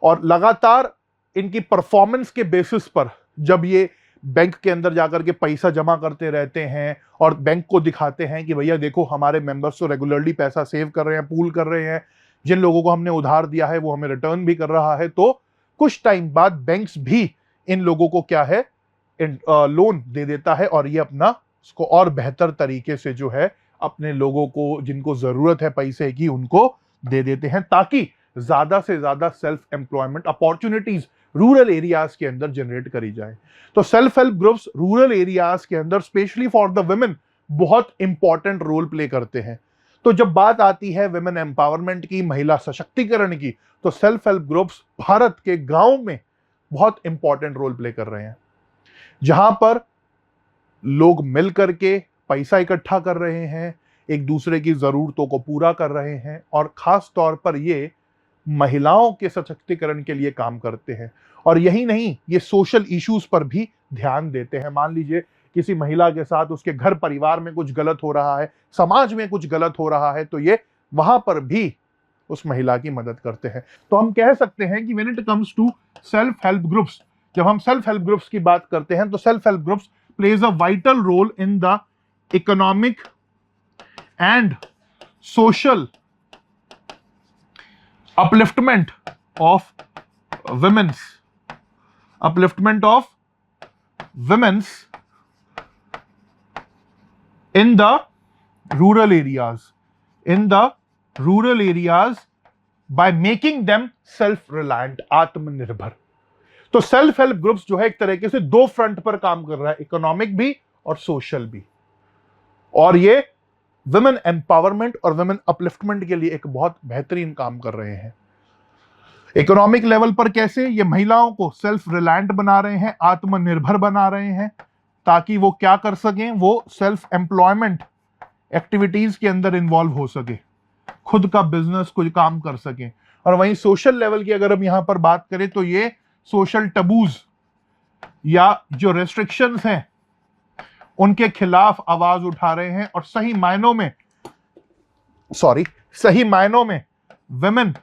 और लगातार इनकी परफॉर्मेंस के बेसिस पर जब ये बैंक के अंदर जाकर के पैसा जमा करते रहते हैं और बैंक को दिखाते हैं कि भैया देखो हमारे मेंबर्स तो रेगुलरली पैसा सेव कर रहे हैं, पूल कर रहे हैं, जिन लोगों को हमने उधार दिया है वो हमें रिटर्न भी कर रहा है, तो कुछ टाइम बाद बैंक्स भी इन लोगों को क्या है, लोन दे देता है और ये अपना उसको और बेहतर तरीके से जो है अपने लोगों को जिनको जरूरत है पैसे की उनको दे देते हैं, ताकि ज्यादा से ज्यादा self employment opportunities rural areas के अंदर जनरेट करी जाए। तो self help groups rural areas के अंदर स्पेशली फॉर द वुमेन बहुत इंपॉर्टेंट रोल प्ले करते हैं। तो जब बात आती है वुमेन एम्पावरमेंट की, महिला सशक्तिकरण की, तो सेल्फ हेल्प ग्रुप्स भारत के गांव में बहुत इंपॉर्टेंट रोल प्ले कर रहे हैं, जहां पर लोग मिल करके पैसा इकट्ठा कर रहे हैं, एक दूसरे की जरूरतों को पूरा कर रहे हैं, और खास तौर पर ये महिलाओं के सशक्तिकरण के लिए काम करते हैं। और यही नहीं, ये सोशल इश्यूज पर भी ध्यान देते हैं। मान लीजिए किसी महिला के साथ उसके घर परिवार में कुछ गलत हो रहा है, समाज में कुछ गलत हो रहा है, तो ये वहां पर भी उस महिला की मदद करते हैं। तो हम कह सकते हैं कि when it comes to self help groups, जब हम सेल्फ हेल्प ग्रुप्स की बात करते हैं तो self help groups plays a vital role in the economic and social upliftment of women's in the rural areas by making them self reliant, आत्मनिर्भर। तो सेल्फ हेल्प ग्रुप्स जो है एक तरीके से दो फ्रंट पर काम कर रहा है, इकोनॉमिक भी और सोशल भी, और ये वुमेन एम्पावरमेंट और वुमेन अपलिफ्टमेंट के लिए एक बहुत बेहतरीन काम कर रहे हैं। इकोनॉमिक लेवल पर कैसे, ये महिलाओं को सेल्फ रिलायंट बना रहे हैं, आत्मनिर्भर बना रहे हैं, ताकि वो क्या कर सकें, वो सेल्फ एम्प्लॉयमेंट एक्टिविटीज के अंदर इन्वॉल्व हो सके, खुद का बिजनेस कुछ काम कर सकें। और वहीं सोशल लेवल की अगर हम यहां पर बात करें तो ये सोशल टबूज या जो रेस्ट्रिक्शंस हैं उनके खिलाफ आवाज उठा रहे हैं, और सही मायनों में वुमेन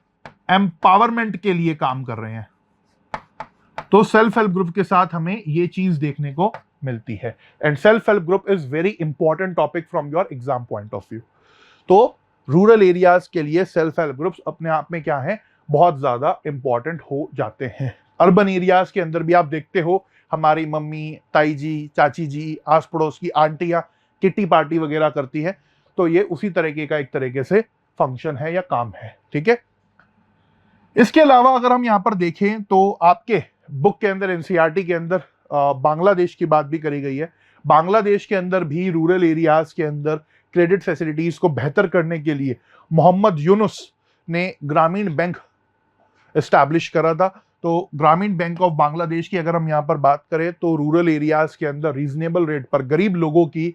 एम्पावरमेंट के लिए काम कर रहे हैं। तो सेल्फ हेल्प ग्रुप के साथ हमें ये चीज देखने को मिलती है। And self help group is very important topic from your exam point of view. तो रूरल एरियाज के लिए सेल्फ हेल्प ग्रुप्स अपने आप में क्या है, बहुत ज्यादा इंपॉर्टेंट हो जाते हैं। अर्बन एरियाज के अंदर भी आप देखते हो हमारी मम्मी, ताई जी, चाची जी, आस पड़ोस की आंटियां किट्टी पार्टी वगैरह करती है, तो ये उसी तरीके का एक तरीके से फंक्शन है या काम है, ठीक है। इसके अलावा अगर हम यहां पर देखें तो आपके बुक के अंदर एनसीईआरटी के अंदर बांग्लादेश की बात भी करी गई है। बांग्लादेश के अंदर भी रूरल एरियाज के अंदर क्रेडिट फैसिलिटीज को बेहतर करने के लिए मोहम्मद यूनुस ने ग्रामीण बैंक एस्टैब्लिश करा था। तो ग्रामीण बैंक ऑफ बांग्लादेश की अगर हम यहाँ पर बात करें तो रूरल एरियाज के अंदर रीजनेबल रेट पर गरीब लोगों की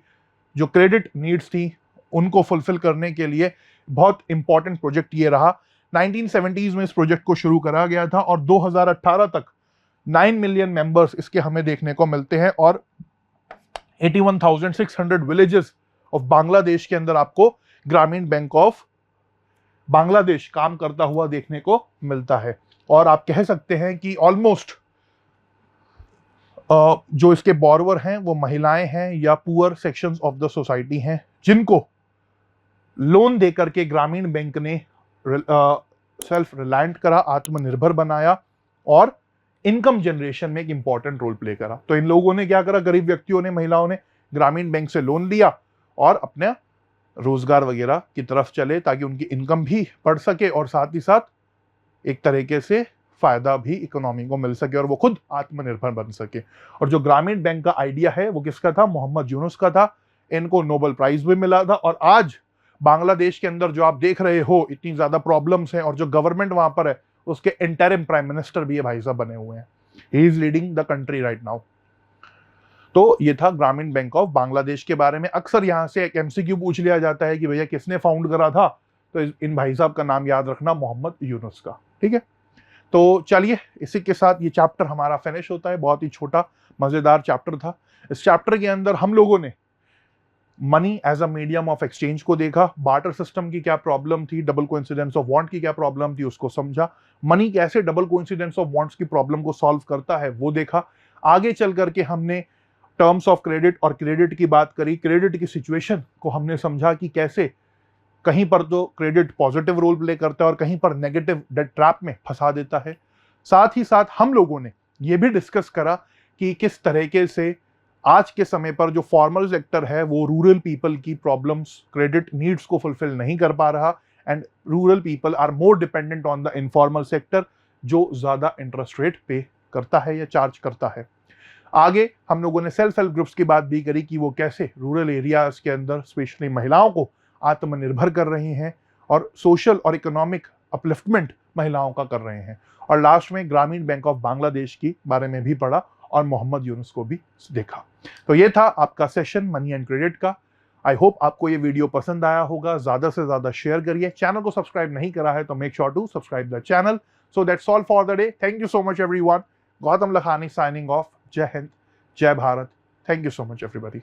जो क्रेडिट नीड्स थी उनको फुलफिल करने के लिए बहुत इंपॉर्टेंट प्रोजेक्ट ये रहा। 1970s में इस प्रोजेक्ट को शुरू करा गया था और 2018 तक 9 मिलियन मेंबर्स इसके हमें देखने को मिलते हैं, और 81,600 विलेजेस ऑफ बांग्लादेश के अंदर आपको ग्रामीण बैंक ऑफ बांग्लादेश काम करता हुआ देखने को मिलता है। और आप कह सकते हैं कि ऑलमोस्ट जो इसके बोरोवर हैं वो महिलाएं हैं या poor sections of the society हैं, जिनको लोन देकर के ग्रामीण बैंक ने सेल्फ रिलायंट करा, आत्मनिर्भर बनाया और इनकम जनरेशन में एक इंपॉर्टेंट रोल प्ले करा। तो इन लोगों ने क्या करा, गरीब व्यक्तियों ने, महिलाओं ने ग्रामीण बैंक से लोन लिया और अपने रोजगार वगैरह की तरफ चले ताकि उनकी इनकम भी बढ़ सके और साथ ही साथ एक तरीके से फायदा भी इकोनॉमी को मिल सके और वो खुद आत्मनिर्भर बन सके। और जो ग्रामीण बैंक का आइडिया है वो किसका था? मोहम्मद यूनुस का था। इनको नोबेल प्राइज भी मिला था। और आज बांग्लादेश के अंदर जो आप देख रहे हो इतनी ज्यादा प्रॉब्लम्स हैं और जो गवर्नमेंट वहां पर है उसके इंटरिम प्राइम मिनिस्टर भी ये भाई साहब बने हुए हैं। He is leading the country right now. तो ये था ग्रामीण बैंक ऑफ बांग्लादेश के बारे में। अक्सर यहां से एक एमसीक्यू पूछ लिया जाता है कि भैया किसने फाउंड करा था, तो इन भाई साहब का नाम याद रखना, मोहम्मद यूनुस का। ठीक है, तो चलिए इसी के साथ ये चैप्टर हमारा फिनिश होता है। बहुत ही छोटा मजेदार चैप्टर था। इस चैप्टर के अंदर हम लोगों ने money as a medium of exchange को देखा, बार्टर सिस्टम की क्या प्रॉब्लम थी, डबल कोइंसिडेंस ऑफ वांट की क्या प्रॉब्लम थी उसको समझा, मनी कैसे डबल कोइंसिडेंस ऑफ वांट्स की प्रॉब्लम को सॉल्व करता है वो देखा। आगे चल करके हमने टर्म्स ऑफ क्रेडिट और क्रेडिट की बात करी। क्रेडिट की सिचुएशन को हमने समझा कि कैसे कहीं पर तो क्रेडिट पॉजिटिव रोल प्ले करता है और कहीं पर नेगेटिव डेट ट्रैप में फंसा देता है। साथ ही साथ हम लोगों ने यह भी डिस्कस करा कि किस तरीके से आज के समय पर जो फॉर्मल सेक्टर है वो रूरल पीपल की प्रॉब्लम्स, क्रेडिट नीड्स को फुलफिल नहीं कर पा रहा and rural people are more dependent on the informal sector जो ज्यादा इंटरेस्ट रेट पे करता है या चार्ज करता है। आगे हम लोगों ने सेल्फ हेल्प ग्रुप्स की बात भी करी कि वो कैसे रूरल एरियाज के अंदर स्पेशली महिलाओं को आत्मनिर्भर कर रही हैं और सोशल और इकोनॉमिक अपलिफ्टमेंट महिलाओं का कर रहे हैं। और लास्ट में ग्रामीण बैंक ऑफ बांग्लादेश की बारे में भी पढ़ा और मोहम्मद यूनुस को भी देखा। तो ये था आपका सेशन मनी एंड क्रेडिट का। आई होप आपको ये वीडियो पसंद आया होगा। ज्यादा से ज्यादा शेयर करिए। चैनल को सब्सक्राइब नहीं करा है तो make sure to subscribe the channel. So that's all for the day. Thank you so much everyone. Gautam Lakhani signing off. जय हिंद, जय Bharat. Thank you so much everybody.